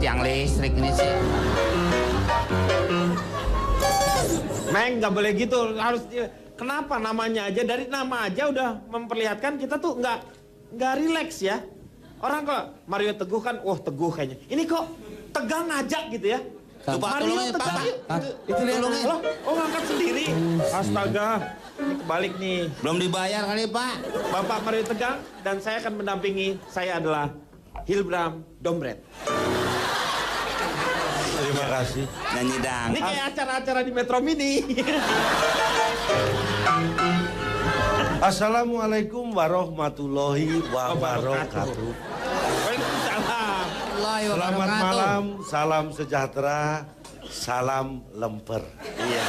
tiang listrik ini sih. Meng, nggak boleh gitu. Harus kenapa namanya aja, dari nama aja udah memperlihatkan kita tuh nggak rileks ya. Orang kok Mario Teguh kan, wah Teguh kayaknya. Ini kok tegang ngajak gitu ya. Mario tegang. Itu tolongnya. Oh ngangkat sendiri. Astaga, ini kebalik nih. Belum dibayar kali Pak. Bapak Mario tegang dan saya akan mendampingi. Saya adalah Hilbram Dombret. Terima kasih. Nyanyi dang. Ini kayak acara-acara di Metro Mini. Assalamualaikum warahmatullahi wabarakatuh. Waalaikumsalam. Selamat malam, salam sejahtera, salam lemper. Iya.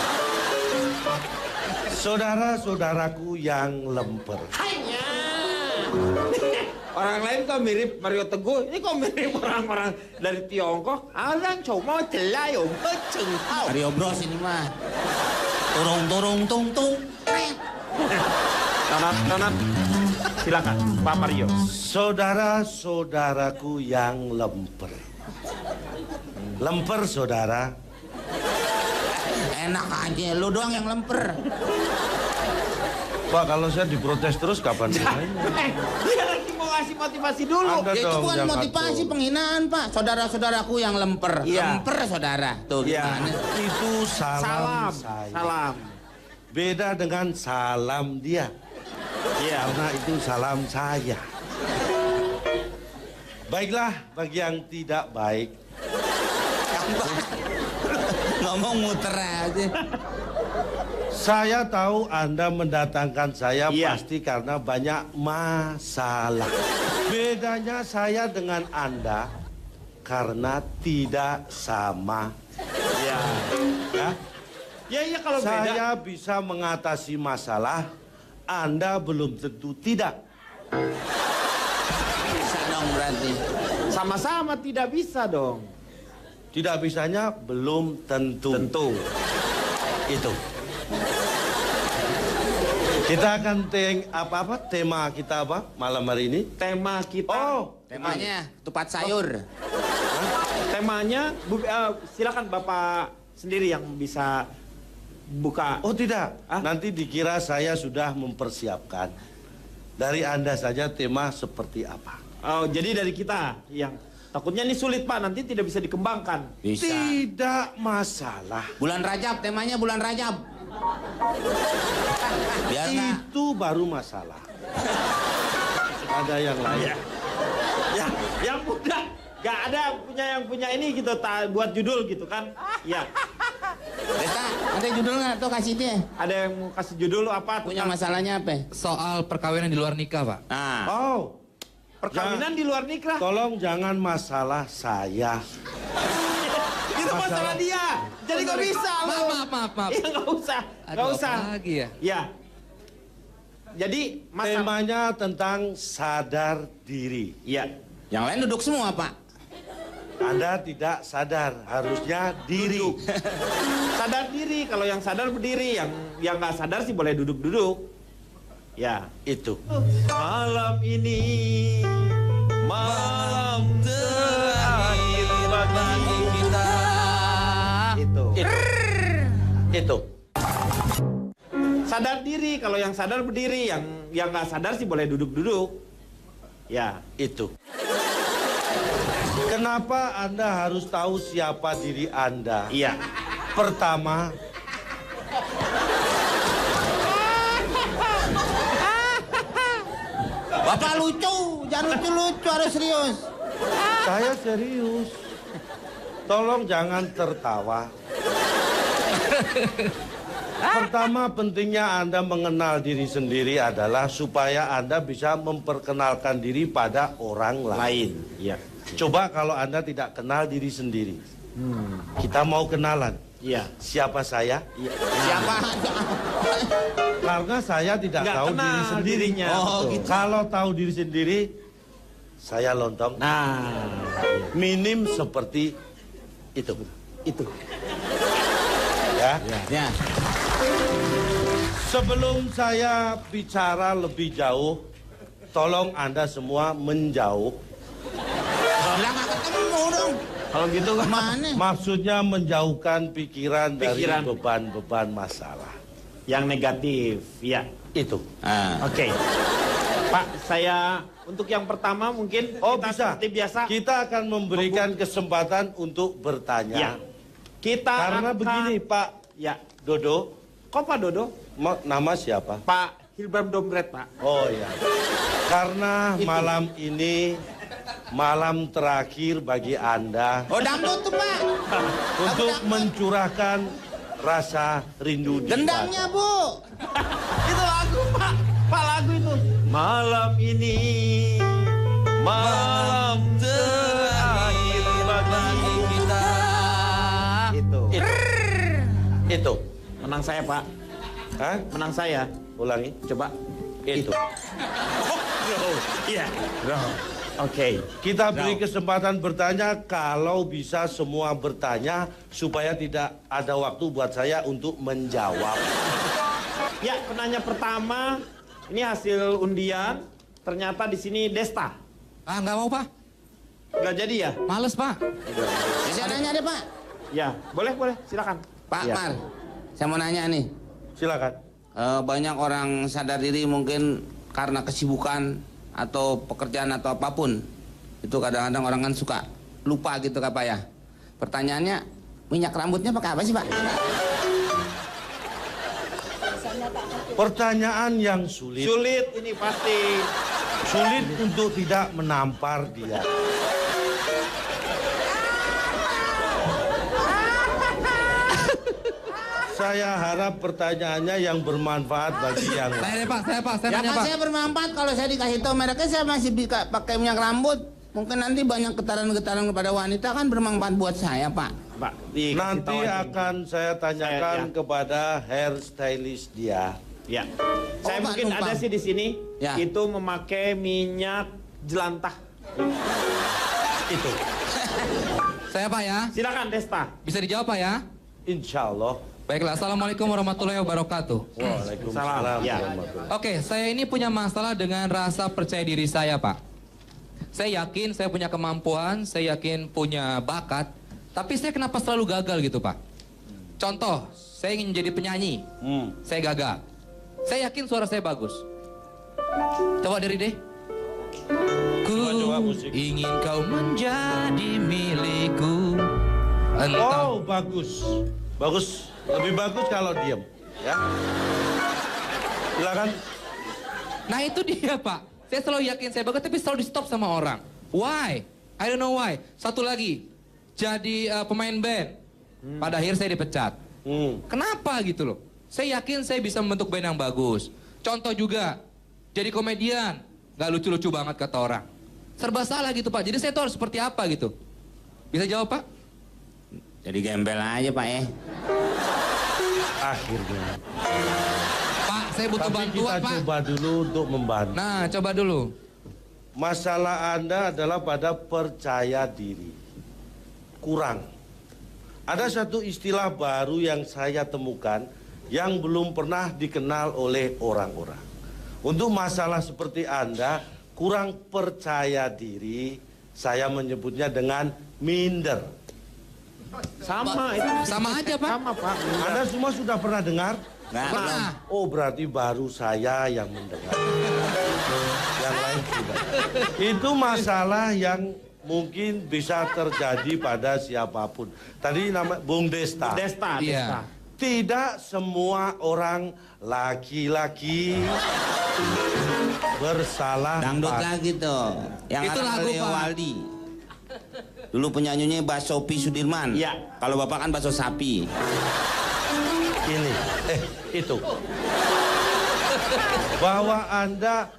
Saudara-saudaraku yang lemper. Hanya. Orang lain kok mirip Mario Teguh, ini kok mirip orang-orang dari Tiongkok. Orang cuma celayong pecengkau. Mario Bros ini mah. Turung tung tung. Tonat. Silakan, Pak Mario. Saudara-saudaraku yang lemper. Lemper, saudara. Enak aja, lu doang yang lemper. Pak, kalau saya diprotes terus kapan mulainya? Dia lagi mau ngasih motivasi dulu. Anda Ya, itu dong bukan yang motivasi, atur. penghinaan Pak. Saudara-saudaraku yang lemper. Iya. Lemper saudara. Tuh Iya. gimana? Itu salam saya. Salam. Beda dengan salam dia. Iya. Karena itu salam saya. Baiklah, bagi yang tidak baik, Ngomong muter aja. saya tahu Anda mendatangkan saya Iya. pasti karena banyak masalah. Bedanya saya dengan Anda karena tidak sama. Iya. Ya. Ya kalau beda. Saya bisa mengatasi masalah, Anda belum tentu tidak. Bisa dong berarti. Sama-sama tidak bisa dong. Tidak bisanya belum tentu. Tentu. Itu. Kita akan tema kita apa malam hari ini? Tema kita. Oh, Temanya tupat sayur. Temanya, silakan Bapak sendiri yang bisa buka. oh tidak. Ah? Nanti dikira saya sudah mempersiapkan. Dari Anda saja tema seperti apa? Oh, jadi dari kita yang takutnya ini sulit Pak, nanti tidak bisa dikembangkan. Bisa. Tidak masalah. Bulan Rajab, temanya bulan Rajab. Biar nggak. Itu baru masalah. Ada yang lain. Ya, yang mudah. Gak ada yang punya ini gitu, buat judul gitu kan? Ya. Desta, ada judulnya tuh kasih dia. Ada yang mau kasih judul apa? Punya masalahnya apa? Soal perkawinan di luar nikah, Pak. Nah, Oh, Perkawinan di luar nikah. tolong jangan masalah saya. Itu masalah dia. Jadi nggak bisa. Maaf. Iya nggak usah. Nggak Aduh, usah. apa lagi ya? Ya. Jadi masalah. Temanya tentang sadar diri. Iya. yang lain duduk semua Pak. Anda tidak sadar, harusnya diri. Sadar diri. Kalau yang sadar berdiri, yang nggak sadar sih boleh duduk-duduk. Ya. Itu. Malam ini malam terakhir bagi kita. Itu. Sadar diri. Kalau yang sadar berdiri, yang nggak sadar sih boleh duduk-duduk. Ya. Itu. Kenapa Anda harus tahu siapa diri Anda? Iya. Pertama, Bapak lucu, jangan lucu-lucu, harus serius. saya serius. Tolong jangan tertawa. Pertama, pentingnya Anda mengenal diri sendiri adalah supaya Anda bisa memperkenalkan diri pada orang lain. Iya. Coba kalau Anda tidak kenal diri sendiri. Kita mau kenalan. Iya. Siapa saya? Siapa? Karena saya tidak Nggak tahu kenal diri sendiri. dirinya. Oh, Betul. gitu. Kalau tahu diri sendiri, saya lontong. Nah, Minim seperti itu. itu. Ya. Ya. Sebelum saya bicara lebih jauh, tolong Anda semua menjauh. Bilang nggak ketemu dong. Kalau gitu kan. Mana? Maksudnya menjauhkan pikiran dari Pikiran. beban-beban masalah. Yang negatif, ya. Itu. Ah. Oke. Pak, saya untuk yang pertama mungkin Oh kita bisa. seperti biasa. Kita akan memberikan kesempatan untuk bertanya. Ya. Kita Karena akan- begini Pak Ya. Dodo, Kok Pak Dodo? nama siapa? Pak Hilbram Dombret, Pak. Oh iya. Karena Itu. malam ini malam terakhir bagi Anda Oh dangdut tuh Pak. untuk mencurahkan rasa rindu di Gendangnya Bu. Itu lagu, Pak. Pak, lagu itu. Malam ini malam terakhir bagi kita. Itu. Itu. Menang saya, Pak. Hah? Menang saya. Ulangi. Coba. Itu. Iya. Oke. Kita beri kesempatan bertanya kalau bisa semua bertanya supaya tidak ada waktu buat saya untuk menjawab. Ya, penanya pertama, ini hasil undian. Ternyata di sini Desta. Ah, nggak mau, Pak. Nggak jadi ya? Males, Pak. Saya nanya deh Pak. Ya, boleh, silakan. Pak Ya. Mar, saya mau nanya nih. Silakan. Banyak orang sadar diri mungkin karena kesibukan atau pekerjaan atau apapun. Itu kadang-kadang orang kan suka lupa gitu Kak Pak ya. Pertanyaannya, minyak rambutnya pakai apa sih Pak? Pertanyaan yang sulit. Sulit ini pasti. Sulit untuk tidak menampar dia. Saya harap pertanyaannya yang bermanfaat bagi yang Saya lain. deh, Pak. Saya Ya nanya, kan Pak. saya bermanfaat kalau saya dikasih tahu mereknya saya masih bisa pakai minyak rambut. Mungkin nanti banyak getaran-getaran kepada wanita kan bermanfaat buat saya Pak. Pak, dikasih Nanti tahu aja. akan saya tanyakan Saya- ya. kepada hair stylist dia. Ya. Saya Pak, mungkin numpang. ada sih di sini. Ya. Itu memakai minyak jelantah. Itu. Saya, Pak, ya. Silakan Desta. Bisa dijawab, Pak, ya? Insya Allah. Baiklah, Assalamualaikum warahmatullahi wabarakatuh. Waalaikumsalam. Ya. warahmatullahi. Oke, saya ini punya masalah dengan rasa percaya diri saya, Pak. Saya yakin saya punya kemampuan, saya yakin punya bakat, tapi saya kenapa selalu gagal gitu, Pak? Contoh, saya ingin menjadi penyanyi, saya gagal. Saya yakin suara saya bagus. Coba dari deh. Ku Coba musik. ingin kau menjadi milikku. Entah. Oh, bagus. Bagus. Lebih bagus kalau diem. Ya. Silakan. Nah itu dia Pak. Saya selalu yakin saya bagus tapi selalu di stop sama orang. Why? I don't know why. Satu lagi. Jadi pemain band. Pada akhir saya dipecat. Kenapa gitu loh? Saya yakin saya bisa membentuk band yang bagus. Contoh juga. Jadi komedian. Gak lucu-lucu banget kata orang. Serba salah gitu Pak. Jadi saya tuh harus seperti apa gitu. Bisa jawab Pak? Jadi gembel aja Pak ya. Akhirnya. Pak saya butuh Tapi bantuan kita Pak. coba dulu untuk membantu. Nah coba dulu. Masalah Anda adalah pada percaya diri. Kurang. Ada satu istilah baru yang saya temukan yang belum pernah dikenal oleh orang-orang. Untuk masalah seperti Anda, kurang percaya diri, saya menyebutnya dengan minder. Sama itu. Sama aja Pak. Sama Pak. Anda semua sudah pernah dengar? Nggak, Pernah. Oh, berarti baru saya yang mendengar. Yang lain tidak. Itu masalah yang mungkin bisa terjadi pada siapapun. Tadi nama Bung Desta. Desta, Iya. Desta. Tidak semua orang laki-laki bersalah. Dangdut Pak. lagi tuh. Yang Itu arang lagu, Leo Pak. Waldi. Dulu penyanyinya Mbak Sophie Sudirman. Iya. Kalau bapak kan bakso sapi. Ini, itu. Bahwa Anda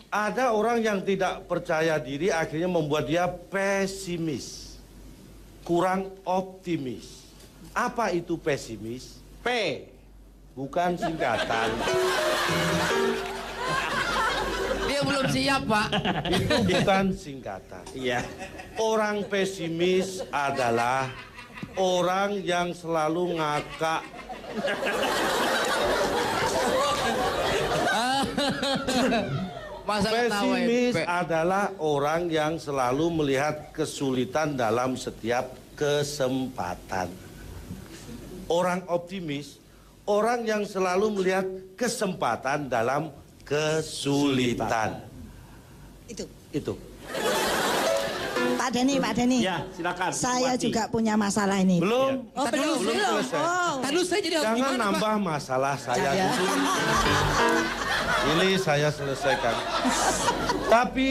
ada orang yang tidak percaya diri akhirnya membuat dia pesimis. Kurang optimis. Apa itu pesimis? P. Bukan singkatan. Dia belum siap Pak. Itu bukan singkatan. Iya. Orang pesimis adalah orang yang selalu ngakak. Masa ketawain? Pesimis adalah orang yang selalu melihat kesulitan dalam setiap kesempatan. Orang optimis, orang yang selalu melihat kesempatan dalam kesulitan. Itu. Pak Denny. Ya, silakan. Saya Bupati. juga punya masalah ini. Belum. Oh, belum. selesai. Oh. Tadi saya jadi harus Jangan gimana, Pak? nambah masalah saya Saya. dulu. Ini saya selesaikan. Tapi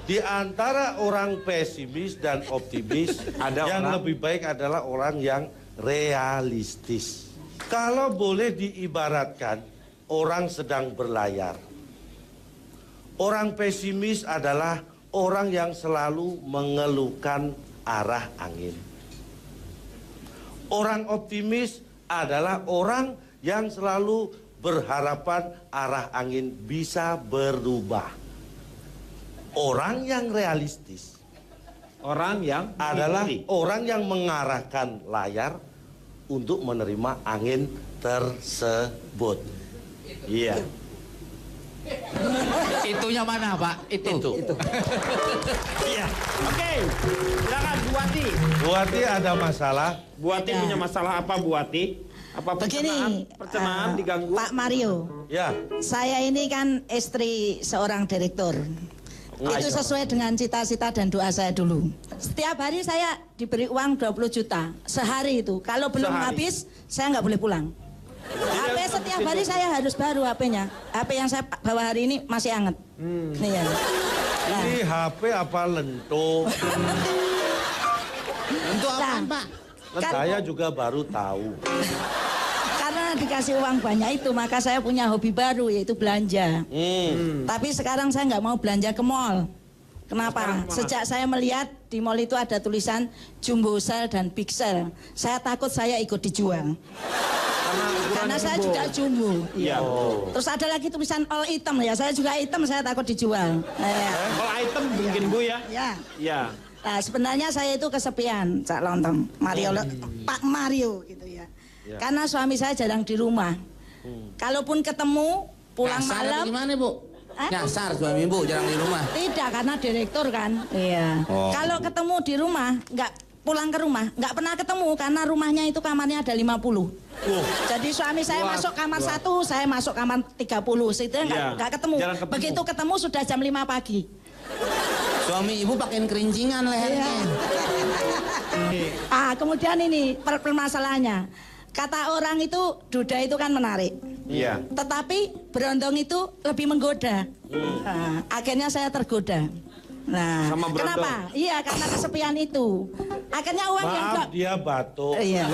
di antara orang pesimis dan optimis, Ada yang orang- lebih baik adalah orang yang realistis. Kalau boleh diibaratkan, orang sedang berlayar. Orang pesimis adalah orang yang selalu mengeluhkan arah angin. Orang optimis adalah orang yang selalu berharapan arah angin bisa berubah. Orang yang realistis Orang yang adalah mengikuti. orang yang mengarahkan layar untuk menerima angin tersebut. Iya. Itunya mana, Pak? Itu. Iya. Oke. Silakan Buati. Buati ada masalah. Buati punya masalah apa Buati? Apa Begini, pencernaan diganggu? Pak Mario, Ya, saya ini kan istri seorang direktur. Itu sesuai dengan cita-cita dan doa saya dulu. Setiap hari saya diberi uang 20 juta. Sehari itu. Kalau belum Sehari. habis, saya nggak boleh pulang. HP setiap hari saya harus baru HP-nya. HP yang saya bawa hari ini masih anget. Nih ya. Nah, ini HP apa lento? Untuk apaan, Pak? kan- Saya juga baru tahu. karena dikasih uang banyak itu, maka saya punya hobi baru yaitu belanja. Tapi sekarang saya nggak mau belanja ke mall. Kenapa? Sekarang kemana? Sejak saya melihat di mall itu ada tulisan jumbo sale dan big sale, saya takut saya ikut dijual. Karena saya juga jumbo. Iya. Terus ada lagi tulisan all item ya, saya juga item, saya takut dijual. Kalau item mungkin Bu ya? Ya. Iya. Nah, sebenarnya saya itu kesepian, Cak Lontong. Pak Mario gitu ya. Karena suami saya jarang di rumah. Kalaupun ketemu pulang Nyasar apa malam. gimana, Bu? Hah? Nyasar suami Bu, jarang di rumah. Tidak, karena direktur kan. Iya. Kalau ketemu di rumah, nggak pulang ke rumah, nggak pernah ketemu karena rumahnya itu kamarnya ada 50. Jadi suami saya masuk kamar 1, saya masuk kamar 30. Itu Iya. nggak ketemu. Jarang ketemu. Begitu ketemu sudah jam 5 pagi. Suami Ibu pakein kerincingan lehernya. Kemudian ini permasalahannya. Kata orang itu duda itu kan menarik. Iya. Tetapi berondong itu lebih menggoda. Nah, akhirnya saya tergoda. Nah, Sama berondong. kenapa? Iya, karena kesepian itu. Akhirnya uang yang Maaf, dia batuk. Iya.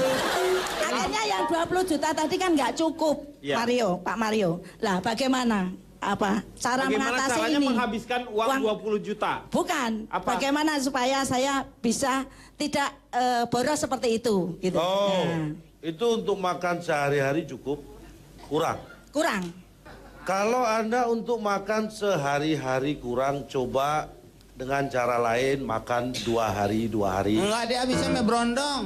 Akhirnya yang 20 juta tadi kan nggak cukup, Iya. Pak Mario. Lah, bagaimana? Apa cara Bagaimana mengatasi caranya ini? menghabiskan uang 20 juta? Bukan. Apa? Bagaimana supaya saya bisa tidak boros seperti itu, gitu. Oh, Nah, itu untuk makan sehari-hari cukup? Kurang. kurang. Kalau Anda untuk makan sehari-hari kurang, coba dengan cara lain makan 2 hari, 2 hari. Enggak, dia habisnya sama berondong.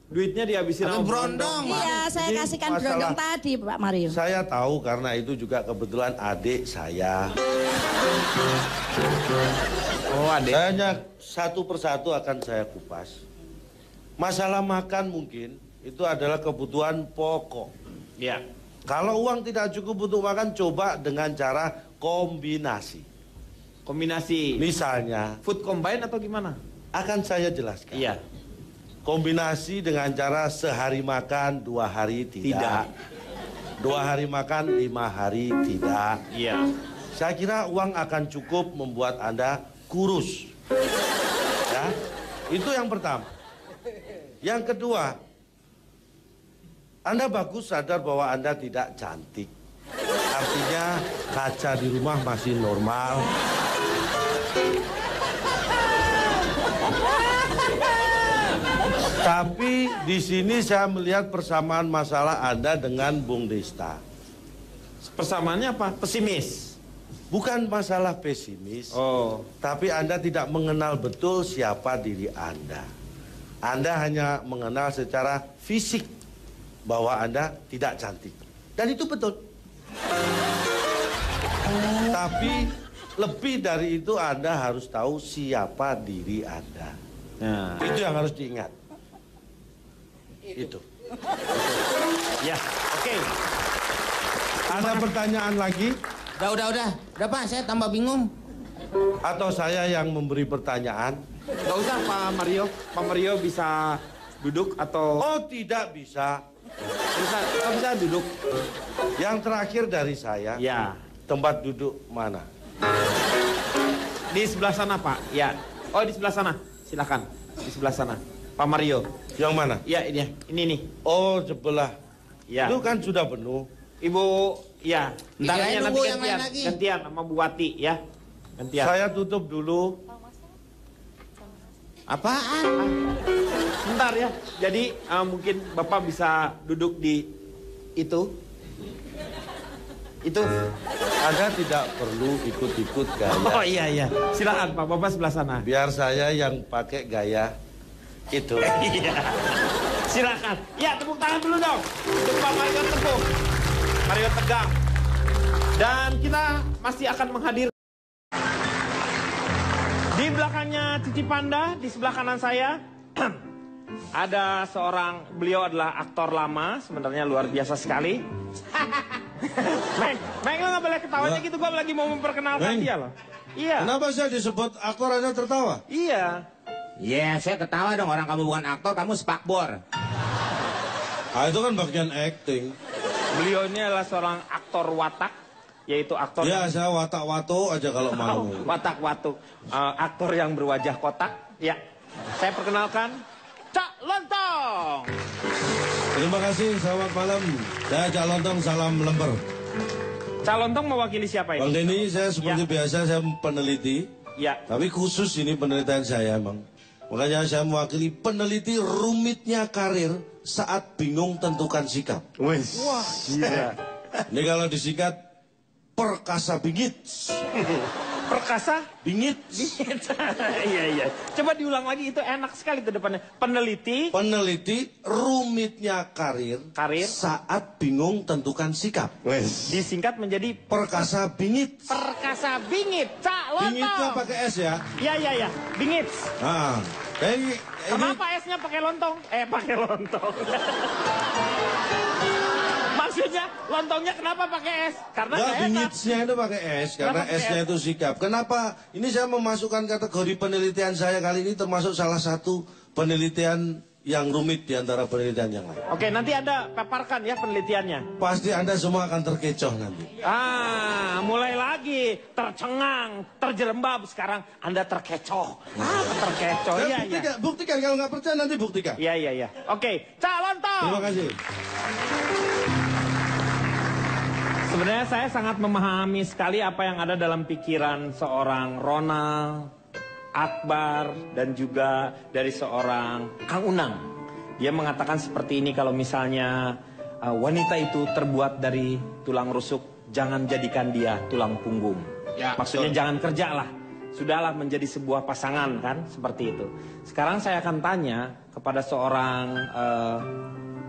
Duitnya dihabisin Tapi sama berondong. Iya, saya Ini kasihkan masalah. berondong tadi, Pak Mario. Saya tahu karena itu juga kebetulan adik saya. Oh, adek. Saya hanya satu persatu akan saya kupas. Masalah makan mungkin itu adalah kebutuhan pokok. Iya. Kalau uang tidak cukup untuk makan, coba dengan cara kombinasi. Kombinasi Misalnya, food combine atau gimana? akan saya jelaskan. Iya. Kombinasi dengan cara sehari makan, 2 hari tidak. 2 hari makan, 5 hari tidak. Iya. Saya kira uang akan cukup membuat Anda kurus. Ya, itu yang pertama. Yang kedua, Anda bagus sadar bahwa Anda tidak cantik. Artinya kaca di rumah masih normal. Tapi di sini saya melihat persamaan masalah Anda dengan Bung Desta. Persamaannya apa? Pesimis. Bukan masalah pesimis, Oh. tapi Anda tidak mengenal betul siapa diri Anda. Anda hanya mengenal secara fisik bahwa Anda tidak cantik. Dan itu betul. Tapi Lebih dari itu Anda harus tahu siapa diri Anda. Nah, Itu yang harus diingat. Itu. ya, oke. Ada pertanyaan lagi? Udah Pak, saya tambah bingung. Atau saya yang memberi pertanyaan? Gak usah Pak Mario. Pak Mario bisa duduk atau Oh, tidak bisa. bisa duduk. Yang terakhir dari saya, Ya, tempat duduk mana? di sebelah sana Pak. Ya. Oh, di sebelah sana. Silakan. Di sebelah sana. Pak Mario. Yang mana? Ya, ini nih. Oh, sebelah. Ya. Itu kan sudah penuh. Ibu, ya. Ntar Iya, aja nanti nunggu yang lain gantian. lagi. Gantian sama Bu Wati ya. Gantian. Saya tutup dulu. Apaan? Bentar ya. Jadi mungkin Bapak bisa duduk di itu. Itu. Anda tidak perlu ikut-ikut Oh gaya. iya. Silakan Pak, Bapak sebelah sana. Biar saya yang pakai gaya itu. Iya. Silakan. Ya, tepuk tangan dulu dong. Untuk Pak Mario Teguh. Mario Tegang. Dan kita masih akan menghadirkan di belakangnya Cici Panda, di sebelah kanan saya ada seorang, beliau adalah aktor lama, sebenarnya luar biasa sekali. Meng, lo nggak boleh ketawanya gitu, gue lagi mau memperkenalkan Meng. dia loh. Iya. Kenapa saya disebut aktor Anda tertawa? Iya. Ya, saya ketawa dong, orang kamu bukan aktor, kamu spakbor. Ah, itu kan bagian acting. Beliau ini adalah seorang aktor watak, yaitu aktor Ya, saya watak-wato aja kalau mau. watak-watuk, aktor yang berwajah kotak. Ya, saya perkenalkan Cak Lontong. Terima kasih, selamat malam. Saya Cak Lontong, salam lemper. Cak Lontong mewakili siapa Bang ini? Denny, saya seperti Ya. biasa, saya peneliti. Ya, Tapi khusus ini penelitian saya, Bang. Makanya saya mewakili peneliti rumitnya karir saat bingung tentukan sikap. wah, gila. Ini kalau disingkat, perkasa bingit. Perkasa. Bingit. Iya. Coba diulang lagi, itu enak sekali tuh depannya. Peneliti. Peneliti rumitnya karir saat bingung tentukan sikap. Disingkat menjadi Perkasa bingit. Perkasa Bingit. Cak Lontong. Bingitnya pakai S ya. Iya. Bingit. Nah, ini Kenapa S-nya pakai lontong? Pakai lontong. Maksudnya lontongnya kenapa pakai S? Karena ya, nggak enak. bingitsnya itu pakai S karena Kenapa pakai S-nya S? itu sikap. Kenapa? Ini saya memasukkan kategori penelitian saya kali ini termasuk salah satu penelitian yang rumit di antara penelitian yang lain. Oke, nanti Anda paparkan ya penelitiannya. Pasti Anda semua akan terkecoh nanti. Mulai lagi tercengang, terjerembab, sekarang Anda terkecoh. Terkecoh, Ya, iya. buktikan kalau nggak percaya nanti buktikan. Iya. Oke, Cak Lontong. Terima kasih. Sebenarnya saya sangat memahami sekali apa yang ada dalam pikiran seorang Ronald, Akbar, dan juga dari seorang Kang Unang. Dia mengatakan seperti ini, kalau misalnya wanita itu terbuat dari tulang rusuk, jangan jadikan dia tulang punggung. Ya, Maksudnya betul. jangan kerja lah. Sudahlah menjadi sebuah pasangan kan, seperti itu. Sekarang saya akan tanya kepada seorang,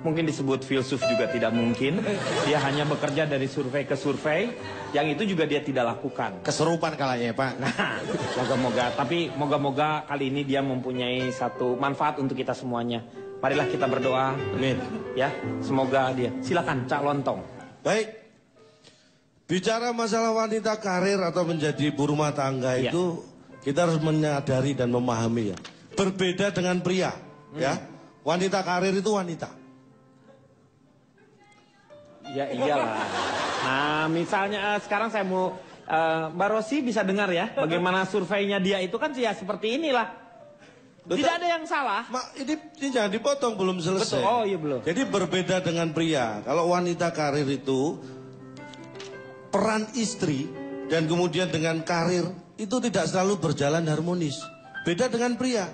mungkin disebut filsuf juga tidak mungkin. Dia hanya bekerja dari survei ke survei, yang itu juga dia tidak lakukan. Keserupan kalanya Pak. Nah, moga-moga. Tapi moga-moga kali ini dia mempunyai satu manfaat untuk kita semuanya. Marilah kita berdoa. Amin. Ya, semoga dia. Silakan Cak Lontong. Baik. Bicara masalah wanita karir atau menjadi ibu rumah tangga Iya. itu kita harus menyadari dan memahami ya. Berbeda dengan pria, ya. Wanita karir itu wanita. Ya iyalah. Nah, misalnya sekarang saya mau Mbak Rosi bisa dengar ya bagaimana surveinya dia itu kan ya seperti inilah. Betul. Tidak ada yang salah. Ini jangan dipotong, belum selesai. Betul. Oh, iya, belum. Jadi berbeda dengan pria. Kalau wanita karir itu peran istri dan kemudian dengan karir itu tidak selalu berjalan harmonis. Beda dengan pria.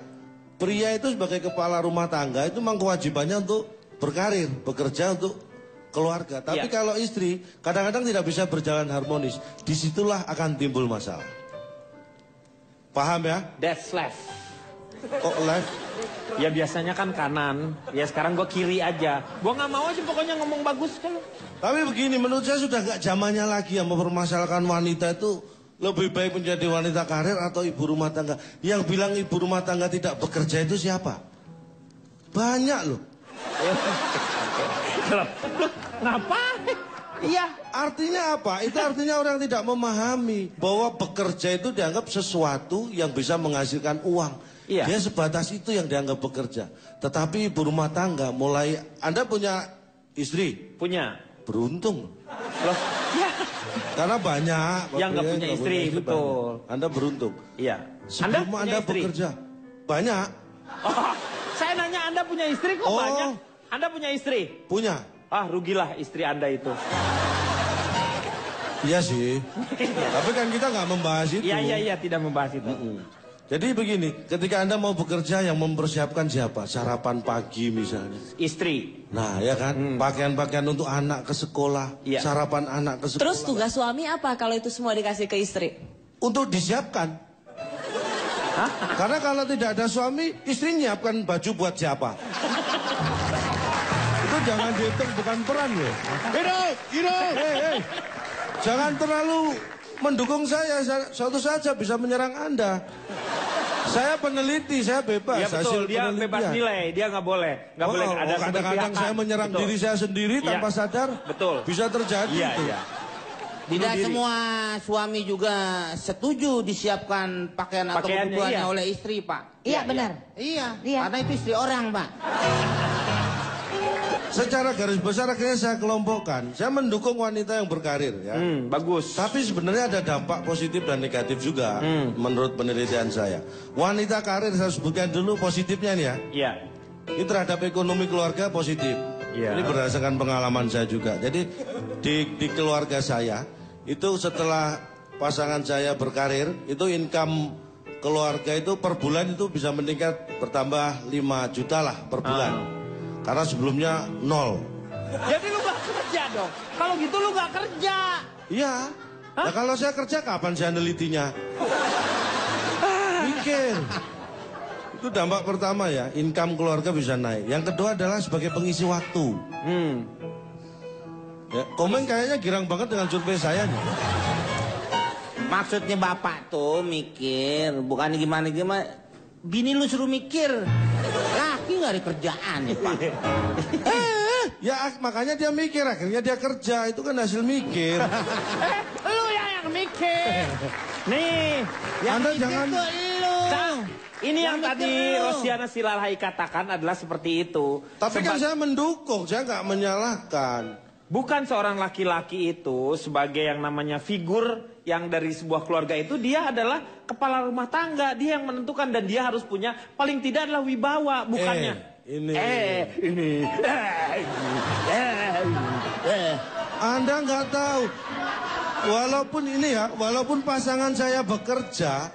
Pria itu sebagai kepala rumah tangga itu memang kewajibannya untuk berkarir, bekerja untuk keluarga. Tapi Ya. kalau istri kadang-kadang tidak bisa berjalan harmonis. Disitulah akan timbul masalah. Paham ya? That's left. Kok left? Ya biasanya kan kanan. Ya sekarang gue kiri aja. Gue nggak mau aja pokoknya ngomong bagus kan. Tapi begini, menurut saya sudah gak zamannya lagi yang mempermasalahkan wanita itu lebih baik menjadi wanita karir atau ibu rumah tangga? Yang bilang ibu rumah tangga tidak bekerja itu siapa? Banyak loh. Ngapain? Iya. Artinya apa? Itu artinya orang tidak memahami bahwa bekerja itu dianggap sesuatu yang bisa menghasilkan uang. Iya. Dia sebatas itu yang dianggap bekerja. Tetapi ibu rumah tangga mulai, Anda punya istri? Punya. Beruntung. Loh, ya. Karena banyak Yang nggak punya istri, betul. banyak. Anda beruntung. Iya. Sebelum Anda bekerja, banyak. Oh, saya nanya Anda punya istri kok Oh. banyak? Anda punya istri? Punya. Ah, rugilah istri Anda itu. Iya sih. Tapi kan kita nggak membahas itu. Iya, tidak membahas itu. Jadi begini, ketika Anda mau bekerja yang mempersiapkan siapa? Sarapan pagi misalnya. Istri. Nah ya kan, pakaian-pakaian untuk anak ke sekolah, Iya. sarapan anak ke sekolah. Terus tugas suami apa kalau itu semua dikasih ke istri? Untuk disiapkan. Karena kalau tidak ada suami, istri nyiapkan baju buat siapa? Itu jangan dihitung, bukan peran loh. Hei. Jangan terlalu mendukung saya, suatu saja bisa menyerang Anda. Saya peneliti, saya bebas. Ya betul, hasil dia penelitian. bebas nilai, dia nggak boleh ada Kadang-kadang keberpihakan. saya menyerang Betul. diri saya sendiri Iya. tanpa sadar. Betul. Bisa terjadi Iya, itu. iya. Tidak diri. semua suami juga setuju disiapkan pakaian atau Pakaiannya, kebutuhannya iya. oleh istri, Pak. Iya benar. Iya, Iya. karena itu istri orang, Pak. Secara garis besar akhirnya saya kelompokkan. Saya mendukung wanita yang berkarir ya. Bagus. Tapi sebenarnya ada dampak positif dan negatif juga menurut penelitian saya. Wanita karir saya sebutkan dulu positifnya nih ya. Iya. Ini terhadap ekonomi keluarga positif. Iya. Ini berdasarkan pengalaman saya juga. Jadi di keluarga saya itu setelah pasangan saya berkarir itu income keluarga itu per bulan itu bisa meningkat bertambah 5 juta lah per bulan. Karena sebelumnya 0. Jadi lu gak kerja dong? Kalau gitu lu gak kerja. Iya. Nah kalau saya kerja kapan saya nelitinya? Mikir. Itu dampak pertama ya, income keluarga bisa naik. Yang kedua adalah sebagai pengisi waktu. Ya, Komeng kayaknya girang banget dengan survei saya nih. Maksudnya Bapak tuh mikir, bukan gimana-gimana. Bini lu suruh mikir. Laki nggak ada kerjaan ya, Pak. Ya makanya dia mikir, akhirnya dia kerja. Itu kan hasil mikir. Lu yang mikir. Nih, yang Anda mikir jangan- tuh lu. Ini yang Yang tadi mikir lu. Rosiana Silalahai katakan adalah seperti itu. Tapi kan saya mendukung, saya nggak menyalahkan. Bukan seorang laki-laki itu sebagai yang namanya figur yang dari sebuah keluarga itu dia adalah kepala rumah tangga, dia yang menentukan dan dia harus punya paling tidak adalah wibawa, bukannya. Ini. Anda nggak tahu. Walaupun ini ya, walaupun pasangan saya bekerja,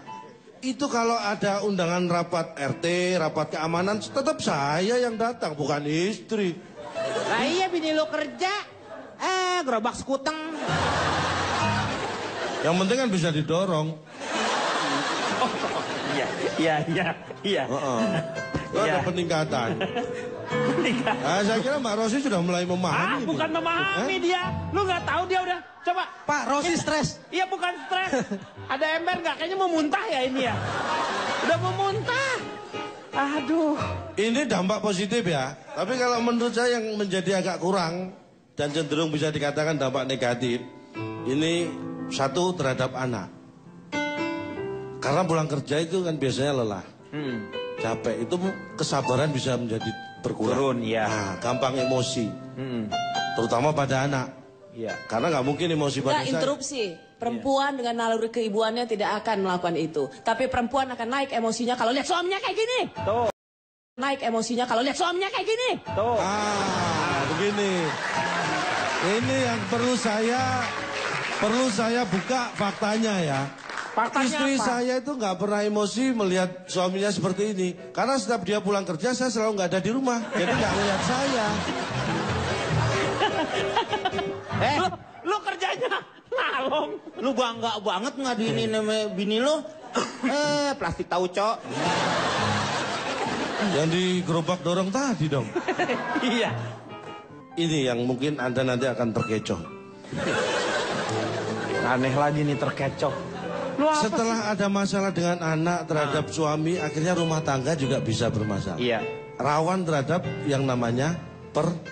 itu kalau ada undangan rapat RT, rapat keamanan, tetap saya yang datang, bukan istri. Lah iya bini lu kerja. Gerobak sekuteng. Yang penting kan bisa didorong. Iya. Itu ada peningkatan. Nah, saya kira Mbak Rosi sudah mulai memahami. Bukan memahami dia. Lu nggak tahu dia udah. Coba. Pak, Rosi stres. Iya bukan stres. Ada ember nggak? Kayaknya mau muntah ya ini ya. Udah mau muntah. Aduh. Ini dampak positif ya. Tapi kalau menurut saya yang menjadi agak kurang dan cenderung bisa dikatakan dampak negatif, ini satu terhadap anak. Karena pulang kerja itu kan biasanya lelah, capek. Itu kesabaran bisa menjadi berkurang. Turun, ya. Nah, gampang emosi, terutama pada anak. Iya. Karena nggak mungkin emosi pada Nggak saya. interupsi. Perempuan dengan naluri keibuannya tidak akan melakukan itu. Tapi perempuan akan naik emosinya kalau lihat suaminya kayak gini. Tuh. Naik emosinya kalau lihat suaminya kayak gini. Tuh. Begini. Ini yang perlu saya buka faktanya ya. Faktanya Istri apa? saya itu nggak pernah emosi melihat suaminya seperti ini. Karena setiap dia pulang kerja saya selalu nggak ada di rumah. Jadi nggak lihat saya. Lu kerjanya ngalong. Lu bangga banget ngaduin nama bini lu. Plastik tahu, Cok. Yang di gerobak dorong tadi dong. Iya. Ini yang mungkin Anda nanti akan terkecoh. Aneh lagi nih terkecoh. Lu apa Setelah ada masalah dengan anak terhadap suami, akhirnya rumah tangga juga bisa bermasalah. Iya. Rawan terhadap yang namanya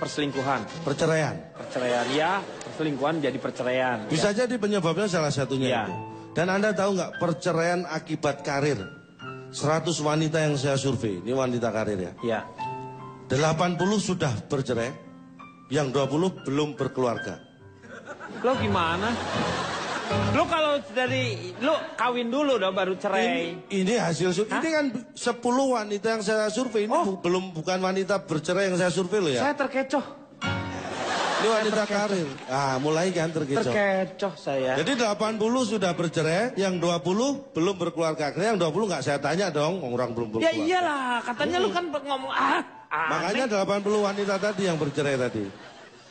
Perselingkuhan. perceraian. Perceraian ya, perselingkuhan jadi perceraian. Bisa jadi penyebabnya salah satunya Iya. itu. Dan Anda tahu nggak perceraian akibat karir? 100 wanita yang saya survei, ini wanita karir ya. Ya. 80 sudah bercerai, yang 20 belum berkeluarga. Lo gimana? Lo kalau lo kawin dulu dong baru cerai. Ini hasil survei. Ini kan 10 wanita yang saya survei. Ini bukan wanita bercerai yang saya survei loh ya. Saya terkecoh. Ini wanita karir. Ah, mulai kan terkecoh. Terkecoh saya. Jadi 80 sudah bercerai, yang 20 belum berkeluarga. Akhirnya yang 20 nggak saya tanya dong, orang belum Ya berkeluarga. iyalah, katanya lu kan ngomong Makanya 80 wanita tadi yang bercerai tadi.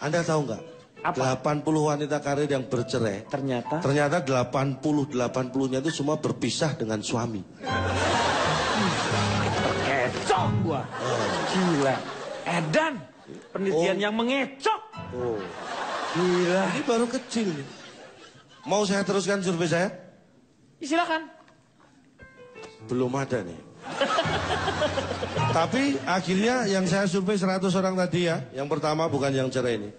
Anda tahu nggak? Apa? 80 wanita karir yang bercerai. Ternyata 80-80-nya itu semua berpisah dengan suami. Terkecoh gua. Gila. Edan, penelitian yang mengecok. Gila. Ini baru kecil nih. Mau saya teruskan survei saya? Silakan. Belum ada nih. Tapi akhirnya yang saya survei 100 orang tadi ya, yang pertama bukan yang cerai ini.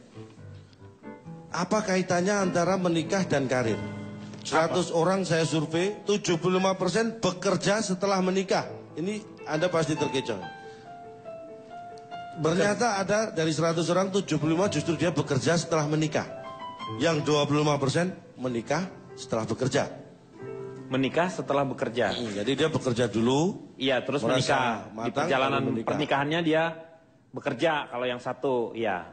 Apa kaitannya antara menikah dan karir? 100 orang saya survei, 75% bekerja setelah menikah. Ini Anda pasti terkecoh. Ternyata ada dari 100 orang, 75 justru dia bekerja setelah menikah. Yang 25% menikah setelah bekerja. Menikah setelah bekerja. Jadi dia bekerja dulu. Iya, terus merasa menikah. Di matang, perjalanan baru menikah. pernikahannya dia bekerja. Kalau yang satu, iya.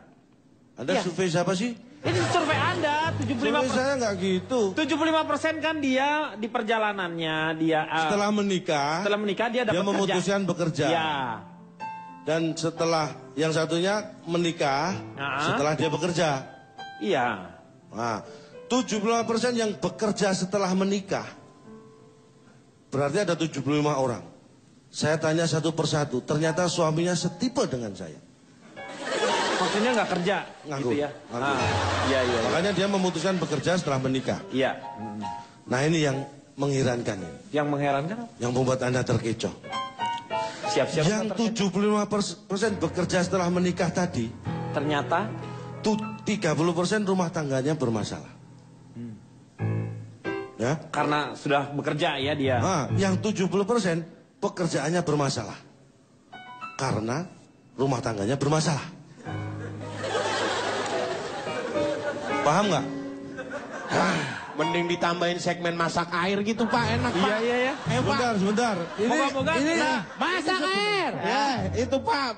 Anda Iya. survei siapa sih? Ini survei Anda, 75%. Survei saya nggak gitu. 75% kan dia di perjalanannya, dia Setelah menikah dia dapat memutuskan bekerja. Iya. Dan setelah yang satunya menikah, setelah dia bekerja. Iya. Nah, 75% yang bekerja setelah menikah. Berarti ada 75 orang. Saya tanya satu persatu, ternyata suaminya setipe dengan saya. Maksudnya nggak kerja, Nganggur. gitu ya? Nganggur. Iya. Makanya dia memutuskan bekerja setelah menikah. Iya. Nah ini yang mengherankan ini. Yang mengherankan apa? Yang membuat Anda terkecoh. Siap-siap. Yang 75% bekerja setelah menikah tadi, ternyata 30% rumah tangganya bermasalah. Ya. Karena sudah bekerja ya dia. Nah, yang 70% pekerjaannya bermasalah. Karena rumah tangganya bermasalah. Paham nggak? Mending ditambahin segmen masak air gitu Pak, enak Pak. Iya. Sebentar. Moga-moga Masak air. Ya, itu Pak.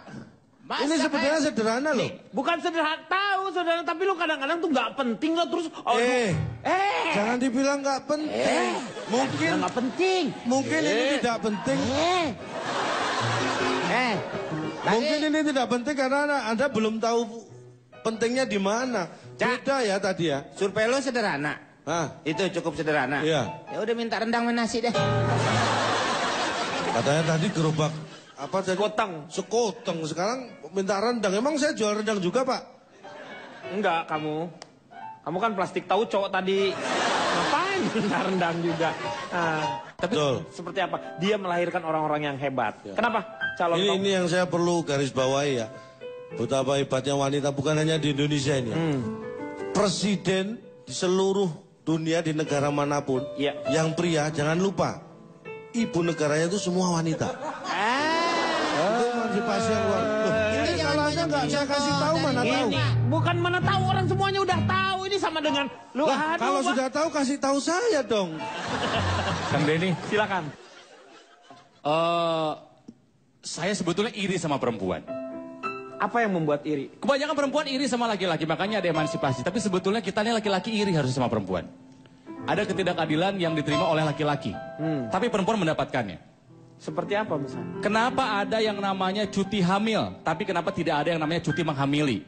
Ini sebenarnya sederhana loh. Bukan sederhana, tahu saudara, tapi lu kadang-kadang tuh nggak penting lo terus. Jangan dibilang nggak penting. Mungkin nggak penting. Mungkin ini tidak penting. Mungkin ini tidak penting karena Anda belum tahu pentingnya di mana. Beda ya tadi ya. Survei lo sederhana. Itu cukup sederhana. Iya. Ya udah minta rendang sama nasi deh. Katanya tadi gerobak apa tadi? Sekoteng. Sekarang minta rendang. Emang saya jual rendang juga, Pak? Enggak, kamu kan plastik tahu cowok tadi. Ngapain minta rendang juga? Tapi seperti apa? Dia melahirkan orang-orang yang hebat. Ya. Kenapa? Calon ini yang saya perlu garis bawahi ya. Betapa hebatnya wanita bukan hanya di Indonesia ini. Presiden di seluruh dunia di negara manapun, yang pria jangan lupa ibu negaranya itu semua wanita. Itu emansipasi yang luar. Ini kalau Anda nggak saya kasih tahu mana tahu. Bukan mana tahu, orang semuanya udah tahu. Ini sama dengan lu. Kalau sudah tahu kasih tahu saya dong. Kang Denny, silakan. Saya sebetulnya iri sama perempuan. Apa yang membuat iri? Kebanyakan perempuan iri sama laki-laki, makanya ada emansipasi. Tapi sebetulnya kita ini laki-laki iri harus sama perempuan. Ada ketidakadilan yang diterima oleh laki-laki, tapi perempuan mendapatkannya. Seperti apa misalnya? Kenapa ada yang namanya cuti hamil, tapi kenapa tidak ada yang namanya cuti menghamili?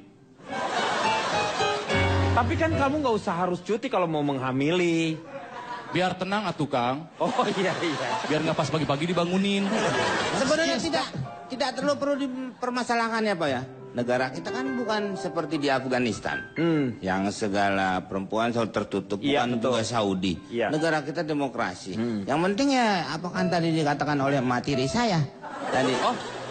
Tapi kan kamu nggak usah harus cuti kalau mau menghamili. Biar tenang atuh Kang. Oh iya. Biar nggak pas pagi-pagi dibangunin. Sebenarnya tidak perlu dipermasalahkan ya Pak ya. negara kita kan bukan seperti di Afghanistan, yang segala perempuan selalu tertutup, bukan juga Saudi. Negara kita demokrasi. Yang penting ya, apa kan tadi dikatakan oleh materi saya tadi.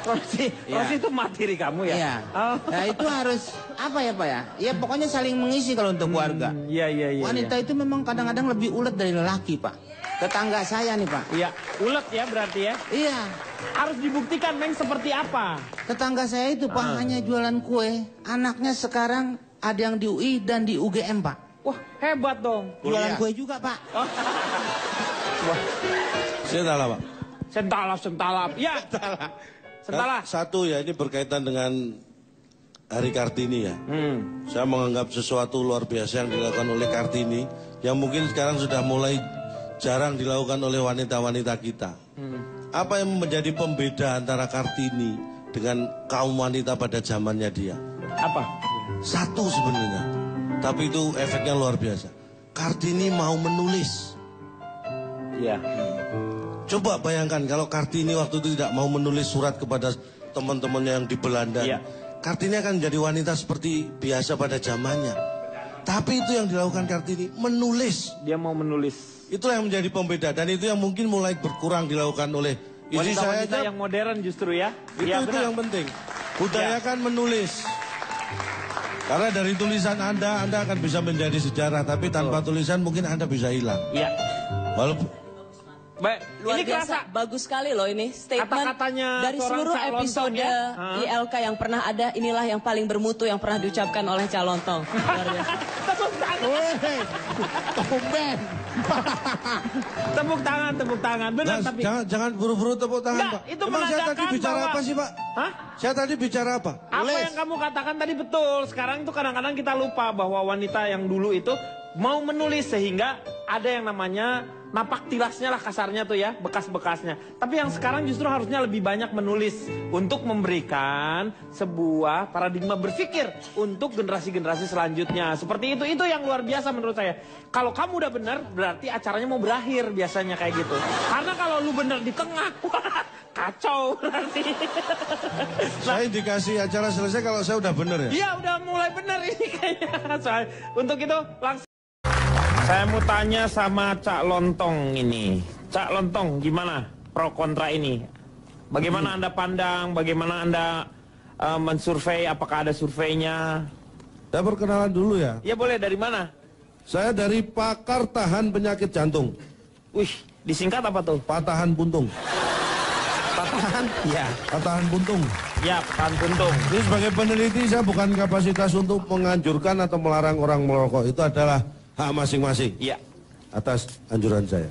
Rosi itu materi kamu ya? Iya. Nah itu harus apa ya Pak ya? Ya pokoknya saling mengisi kalau untuk keluarga. Iya. Wanita itu memang kadang-kadang lebih ulet dari lelaki Pak. Tetangga saya nih Pak. Iya, ulet ya berarti ya? Iya. Harus dibuktikan Meng seperti apa? Tetangga saya itu Pak hanya jualan kue. Anaknya sekarang ada yang di UI dan di UGM Pak. Wah hebat dong. Jualan kue juga Pak. Sentala, Pak. Sentalap. Ya. Sentala. Satu ya, ini berkaitan dengan Hari Kartini ya. Saya menganggap sesuatu luar biasa yang dilakukan oleh Kartini, yang mungkin sekarang sudah mulai jarang dilakukan oleh wanita-wanita kita. Apa yang menjadi pembeda antara Kartini dengan kaum wanita pada zamannya dia? Apa? Satu sebenarnya, tapi itu efeknya luar biasa. Kartini mau menulis. Iya. Coba bayangkan kalau Kartini waktu itu tidak mau menulis surat kepada teman-temannya yang di Belanda. Iya. Kartini akan menjadi wanita seperti biasa pada zamannya. Tapi itu yang dilakukan Kartini, menulis. Dia mau menulis. Itulah yang menjadi pembeda, dan itu yang mungkin mulai berkurang dilakukan oleh istri saya. Wanita yang modern justru ya. Itu yang penting. Budayakan menulis. Karena dari tulisan Anda akan bisa menjadi sejarah, tapi tanpa tulisan mungkin Anda bisa hilang. Iya. Walaupun Baik, Luar ini biasa, kerasa. bagus sekali loh ini statement Kata-katanya dari seorang seluruh Cak Lontong episode ya. ILK yang pernah ada, inilah yang paling bermutu yang pernah diucapkan oleh Cak Lontong. Luar biasa. Tepuk tangan. Tumben. Tepuk tangan. Benar tapi. Jangan buru-buru tepuk tangan, Enggak, Pak. itu Emang saya tadi menandakan bicara bahwa- apa sih, Pak? Hah? Saya tadi bicara apa? Apa yang kamu katakan tadi betul. Sekarang itu kadang-kadang kita lupa bahwa wanita yang dulu itu mau menulis sehingga ada yang namanya napak tilasnya lah kasarnya tuh ya, bekas-bekasnya. Tapi yang sekarang justru harusnya lebih banyak menulis untuk memberikan sebuah paradigma berpikir untuk generasi-generasi selanjutnya. Seperti itu yang luar biasa menurut saya. Kalau kamu udah benar, berarti acaranya mau berakhir biasanya kayak gitu. Karena kalau lu bener di tengah, kacau berarti. Saya indikasi acara selesai kalau saya udah bener ya? Iya udah mulai benar ini kayaknya. Soal, untuk itu langsung. Saya mau tanya sama Cak Lontong ini. Cak Lontong gimana pro kontra ini? Bagaimana Anda pandang, bagaimana Anda mensurvei, apakah ada surveinya? Saya perkenalan dulu ya. Ya boleh, dari mana? Saya dari pakar tahan penyakit jantung. Wih, disingkat apa tuh? Patahan puntung. Patahan? Ya. Patahan puntung. Ya, patahan puntung. Ini sebagai peneliti saya bukan kapasitas untuk menganjurkan atau melarang orang merokok. Itu adalah hak masing-masing. Iya. Atas anjuran saya.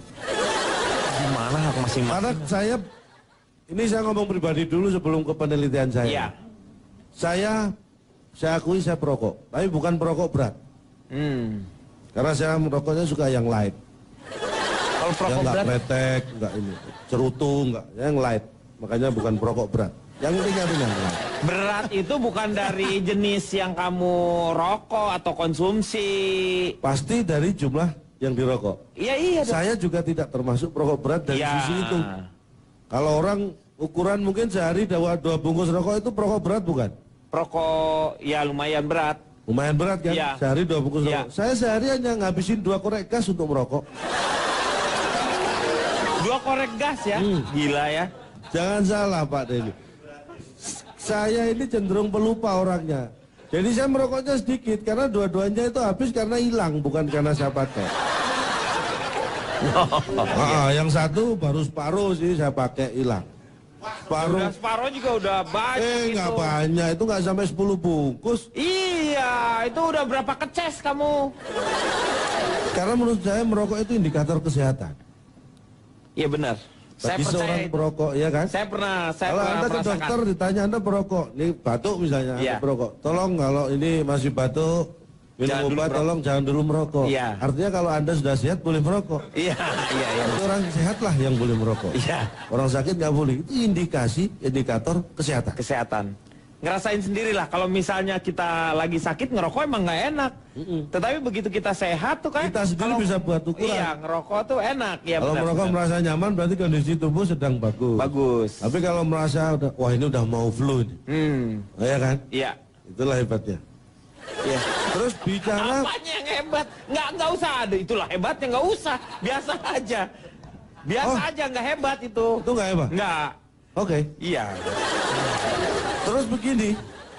Gimana hak masing-masing? Karena saya ngomong pribadi dulu sebelum ke penelitian saya. Iya. Saya akui saya perokok, tapi bukan perokok berat. Karena saya merokoknya suka yang light. Kalau perokok Yang berat? nggak pretek, nggak ini, cerutu, nggak, yang light. Makanya bukan perokok berat. Yang ringan-ringan. Berat itu bukan dari jenis yang kamu rokok atau konsumsi. Pasti dari jumlah yang dirokok. Iya. Saya juga tidak termasuk perokok berat dari Ya. sisi itu. Kalau orang ukuran mungkin sehari dua bungkus rokok itu perokok berat bukan? Perokok ya lumayan berat. Lumayan berat kan? Ya. Sehari 2 bungkus Ya. rokok. Saya sehari hanya ngabisin 2 korek gas untuk merokok. 2 korek gas ya? Gila ya. Jangan salah Pak Denny. Saya ini cenderung pelupa orangnya. Jadi saya merokoknya sedikit karena dua-duanya itu habis karena hilang, bukan karena saya pakai. Yang satu baru separuh sih saya pakai hilang. Separuh juga udah banyak nggak itu. banyak, itu nggak sampai 10 bungkus. Iya, itu udah berapa keces kamu? Karena menurut saya merokok itu indikator kesehatan. Iya benar. Saya Bagi percaya seorang itu. perokok, ya kan? Saya pernah Kalau Anda ke merasakan. dokter ditanya Anda perokok, ini batuk misalnya, Iya. Anda perokok. Tolong kalau ini masih batuk, minum Jangan dulu obat, merokok. tolong jangan dulu merokok. Iya. Artinya kalau Anda sudah sehat boleh merokok. Iya. Itu orang sehat lah yang boleh merokok. Iya. Orang sakit nggak boleh. Itu indikator kesehatan. Kesehatan. Ngerasain sendirilah kalau misalnya kita lagi sakit ngerokok emang nggak enak. Tetapi begitu kita sehat tuh kan Kita sendiri bisa buat ukuran. Iya, ngerokok tuh enak ya. Kalau benar, merokok benar. merasa nyaman berarti kondisi tubuh sedang bagus. Bagus. Tapi kalau merasa wah ini udah mau flu ini, ya kan? Iya. Itulah hebatnya. Iya. Terus bicara Apanya yang hebat? Nggak usah ada. Itulah hebatnya, nggak usah. Biasa aja. Biasa aja, nggak hebat itu. Itu nggak hebat? Nggak. Oke. Iya. Terus begini,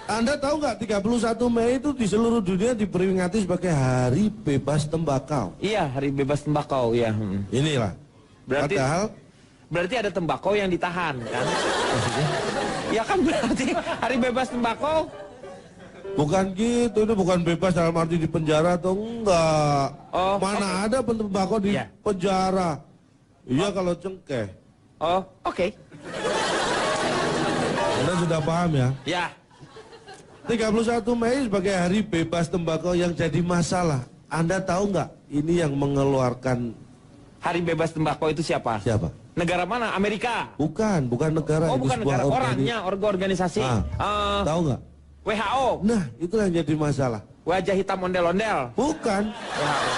Anda tahu nggak 31 Mei itu di seluruh dunia diperingati sebagai Hari Bebas Tembakau? Iya, hari bebas tembakau, ya. Inilah. Berarti ada tembakau yang ditahan, kan? Maksudnya? Ya kan berarti hari bebas tembakau. Bukan gitu, itu bukan bebas dalam arti di penjara atau enggak. Oh, Mana ada tembakau di penjara? Iya kalau cengkeh. Oh, oke. Anda sudah paham ya? Ya. 31 Mei sebagai hari bebas tembakau yang jadi masalah. Anda tahu nggak ini yang mengeluarkan Hari bebas tembakau itu siapa? siapa? Negara mana? Amerika? Bukan negara. Oh, itu bukan sebuah negara. Orangnya, organisasi. Tahu nggak? WHO. Nah, itu yang jadi masalah. Wajah hitam ondel-ondel. Bukan. WHO.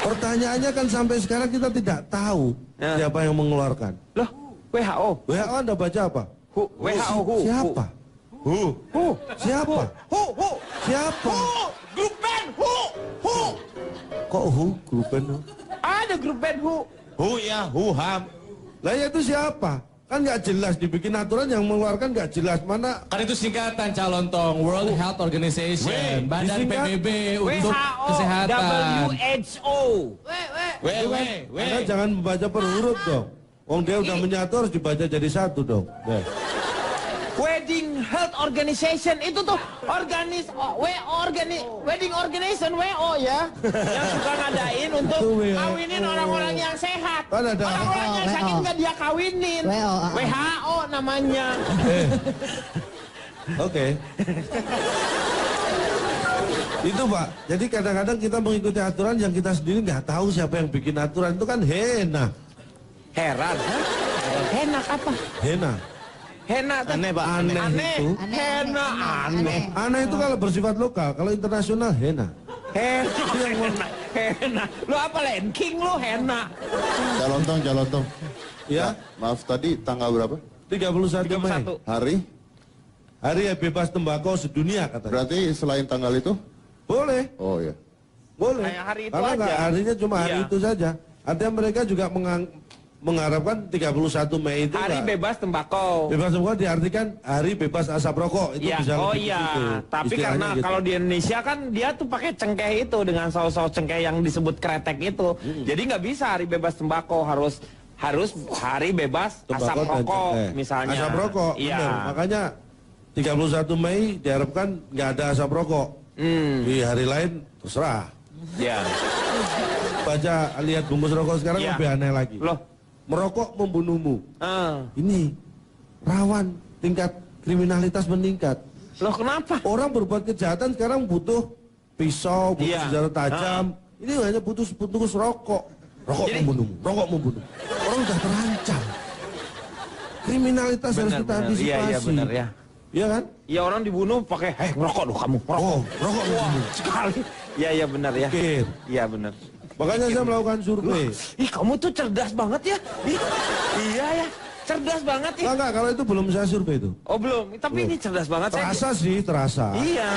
Pertanyaannya kan sampai sekarang kita tidak tahu siapa yang mengeluarkan. Loh, WHO. WHO Anda baca apa? WHO. Siapa? Siapa? Siapa? Grup band. Kok grup band? Ada grup band Ya, Ham. Lah ya itu siapa? Kan nggak jelas dibikin aturan yang mengeluarkan nggak jelas mana. Kan itu singkatan calon tong World Health Organization, Badan disingkat PBB untuk WHO. kesehatan. WHO. Anda jangan membaca per huruf dong. Wong dia udah menyatu harus dibaca jadi satu dong. Wedding Health Organization itu tuh wedding organization WO ya, yang suka ngadain untuk kawinin orang-orang yang sehat. Orang-orang yang sakit nggak dia kawinin. WHO namanya. Oke. Itu Pak. Jadi kadang-kadang kita mengikuti aturan yang kita sendiri nggak tahu siapa yang bikin aturan itu kan hena. Heran. Hena apa? Hena. Hena aneh Pak. Aneh itu. Hena aneh. Aneh itu kalau bersifat lokal, kalau internasional hena. Hena. Lu apa Lenking lu Hena? Jalontong. Ya. Maaf tadi tanggal berapa? 31 Mei. Hari bebas tembakau sedunia katanya. Berarti selain tanggal itu? Boleh. Oh ya. Boleh. Kayak hari itu Karena aja. nggak harinya cuma hari Iya. itu saja. Artinya mereka juga mengharapkan 31 Mei itu Hari bebas tembakau. bebas tembakau diartikan hari bebas asap rokok itu Ya, bisa oh lebih iya. begitu. Tapi Istilahnya karena gitu. kalau di Indonesia kan dia tuh pakai cengkeh itu dengan saus-saus cengkeh yang disebut kretek itu. Jadi nggak bisa hari bebas tembakau, harus hari bebas asap Tembakau dan rokok cengkeh. misalnya. Asap rokok, Iya. benar. Makanya 31 Mei diharapkan nggak ada asap rokok. Di hari lain terserah. Iya. Baca lihat bungkus rokok sekarang Iya. lebih aneh lagi. Loh. Merokok membunuhmu. Ini rawan tingkat kriminalitas meningkat. Loh kenapa? Orang berbuat kejahatan sekarang butuh pisau, butuh Iya. senjata tajam. Ini hanya butuh sebungkus rokok. Rokok membunuhmu. Orang sudah terancam. Kriminalitas harus kita antisipasi. Iya benar ya. Iya kan? Iya orang dibunuh pakai ngerokok loh kamu. Rokok. Rokok membunuh. Sekali. Iya benar ya. Pikir. Iya benar. Makanya saya melakukan survei. Ih kamu tuh cerdas banget ya. Iya ya. Cerdas banget ya. Enggak, kalau itu belum saya survei itu. Oh belum. Tapi ini cerdas banget. Terasa sih, terasa. Iya.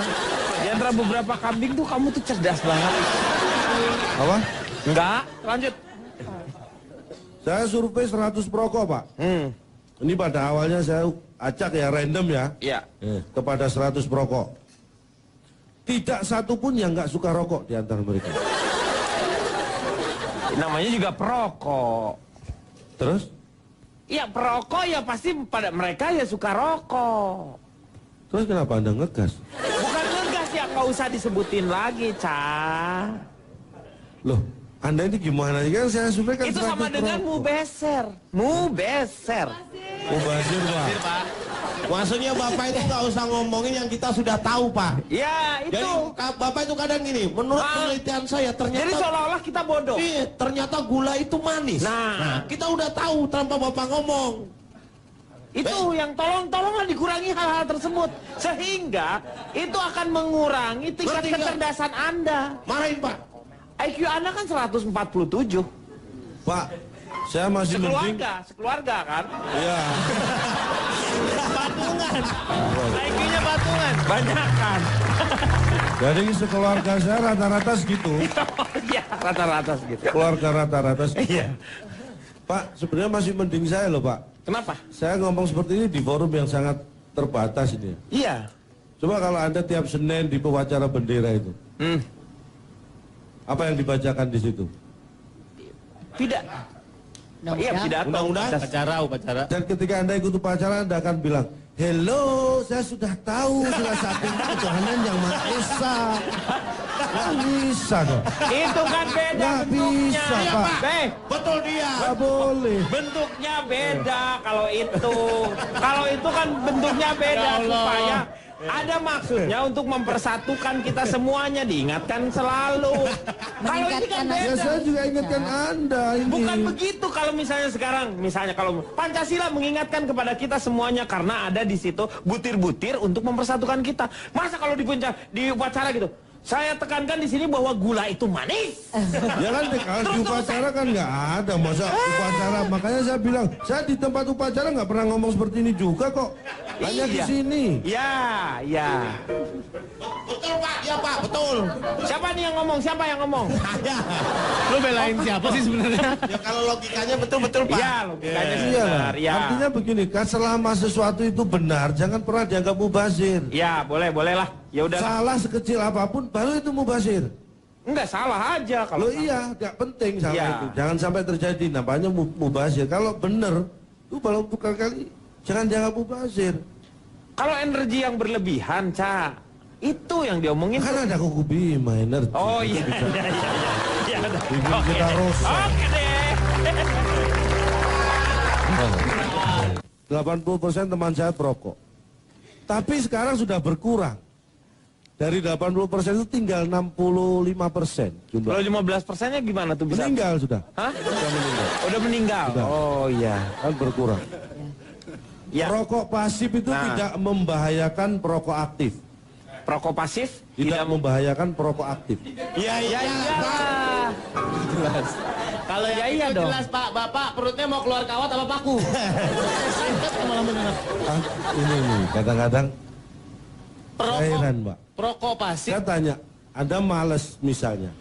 Di antara beberapa kambing tuh kamu tuh cerdas banget. Apa? Enggak. Lanjut. Saya survei 100 perokok, Pak. Ini pada awalnya saya acak ya, random ya. Iya. Kepada 100 perokok. Tidak satu pun yang nggak suka rokok di antara mereka. Namanya juga perokok. Terus? Iya perokok ya pasti pada mereka ya suka rokok. Terus kenapa Anda ngegas? Bukan ngegas ya, nggak usah disebutin lagi, Ca. Loh, Anda ini gimana? Kan saya survei kan Itu 100 sama dengan perokok. mubeser. Mubeser. Mubazir, Pak. Maksudnya Bapak itu nggak usah ngomongin yang kita sudah tahu, Pak. Ya, itu. Jadi Bapak itu kadang gini, menurut penelitian saya ternyata... Jadi seolah-olah kita bodoh. Iya, ternyata gula itu manis. Nah, kita udah tahu tanpa Bapak ngomong. Itu yang tolonglah dikurangi hal-hal tersebut. Sehingga itu akan mengurangi tingkat Ngerti nggak? kecerdasan Anda. Marahin, Pak. IQ Anda kan 147. Pak, saya masih mending. Sekeluarga kan? Iya. Patungan. IQ-nya patungan. Jangan, banyakan. Jadi sekeluarga saya rata-rata segitu. Iya, rata-rata segitu. Keluarga rata-rata segitu. Iya. Pak, sebenarnya masih mending saya loh Pak. Kenapa? Saya ngomong seperti ini di forum yang sangat terbatas ini. Iya. Coba kalau Anda tiap Senin di pewacara bendera itu. Apa yang dibacakan di situ? Tidak. Iya, pidato. Undang-undang. Upacara. Dan ketika Anda ikut upacara, Anda akan bilang, hello, saya sudah tahu salah satu ketuhanan yang Maha Esa. Nggak bisa dong. Itu kan beda Nggak bentuknya. bisa, Iya, Pak. Betul dia. Nggak boleh. Bentuknya beda kalau itu. Kalau itu kan bentuknya beda supaya ada maksudnya untuk mempersatukan kita semuanya, diingatkan selalu. Kalau ini kan Ya beda. saya juga ingatkan Anda ini. Bukan begitu kalau misalnya sekarang, misalnya kalau Pancasila mengingatkan kepada kita semuanya karena ada di situ butir-butir untuk mempersatukan kita. Masa kalau di upacara gitu, saya tekankan di sini bahwa gula itu manis. Ya kan kalau di upacara kan nggak ada masa upacara. Makanya saya bilang, saya di tempat upacara nggak pernah ngomong seperti ini juga kok. Hanya di sini. Ya. Betul Pak, ya Pak, betul. Siapa nih yang ngomong? Siapa yang ngomong? Lu belain siapa sih sebenarnya? Ya kalau logikanya betul-betul Pak. Iya, logikanya sih Iya benar. lah. Ya. Artinya begini, kan selama sesuatu itu benar, jangan pernah dianggap mubazir. Ya, boleh lah. Ya udah. Salah sekecil apapun, baru itu mubazir. Enggak salah aja kalau. Loh iya, nggak penting sama Iya. itu. Jangan sampai terjadi, namanya mubazir. Kalau benar, itu baru bukan kali, jangan dianggap mubazir. Kalau energi yang berlebihan, Ca, itu yang diomongin. Kan ada kuku Bima energi. Oh iya. Bikin kita rusak. Oke deh. 80% teman saya perokok. Tapi sekarang sudah berkurang. Dari 80% itu tinggal 65% jumlah. Kalau 15%-nya gimana tuh bisa? Meninggal sudah. Hah? Sudah meninggal. Udah meninggal. Sudah. Oh iya. Kan berkurang. Ya. Perokok pasif itu tidak membahayakan perokok aktif. Perokok pasif Tidak membahayakan perokok aktif. Iya, Ya iya. Jelas. Kalau Ya yang iya itu dong. jelas Pak, Bapak perutnya mau keluar kawat apa paku? Malah benar. Ah, ini nih, kadang-kadang heran, Mbak. Perokok pasif. Saya tanya, Anda males misalnya.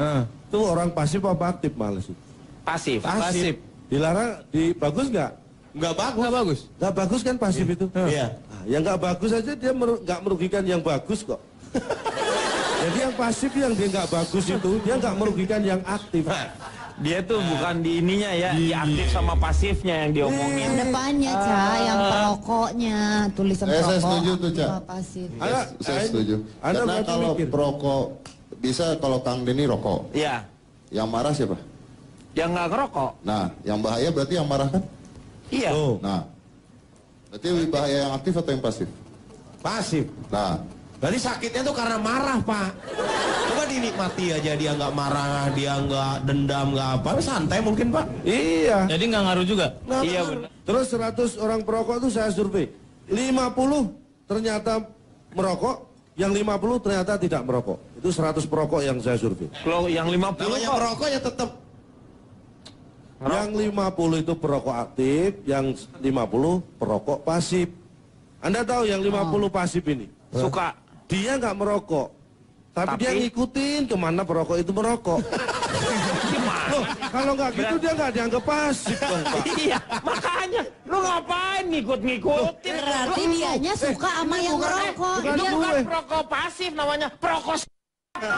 Itu orang pasif apa aktif males itu? Pasif. Pasif. Dilarang, bagus nggak? Nggak bagus. Nggak bagus. Nggak bagus kan pasif itu? Iya. Nah, yang nggak bagus aja dia nggak merugikan yang bagus kok. Jadi yang pasif yang dia nggak bagus itu, dia nggak merugikan yang aktif. Dia tuh bukan di ininya ya, di aktif sama pasifnya yang diomongin. Depannya, Ca, yang perokoknya, tulisan Saya perokok. setuju tuh, Ca. apa pasif. Saya setuju. Anda Karena berarti kalau mikir. perokok, bisa kalau Kang Denny rokok. Iya. Yang marah siapa? Yang nggak ngerokok. Nah, yang bahaya berarti yang marah kan? Iya. Nah, berarti lebih bahaya yang aktif atau yang pasif? Pasif. Nah, Berarti sakitnya tuh karena marah Pak. Coba dinikmati aja, dia nggak marah, dia nggak dendam, nggak apa, santai mungkin Pak. Iya. Jadi nggak ngaruh juga. Iya benar. Terus 100 orang perokok itu saya survei. 50 ternyata merokok, yang 50 ternyata tidak merokok. Itu 100 perokok yang saya survei. Kalau yang 50 Namanya kok. perokok ya tetap. Yang 50 itu perokok aktif, yang 50 perokok pasif. Anda tahu yang 50 pasif ini? Suka. Dia nggak merokok. Tapi dia ngikutin kemana perokok itu merokok. Loh, kalau nggak gitu dia nggak dianggap pasif dong, Pak. Iya, makanya lu ngapain ngikut-ngikutin? Berarti dianya suka sama yang ngerokok. Itu Dia bukan perokok pasif namanya, perokok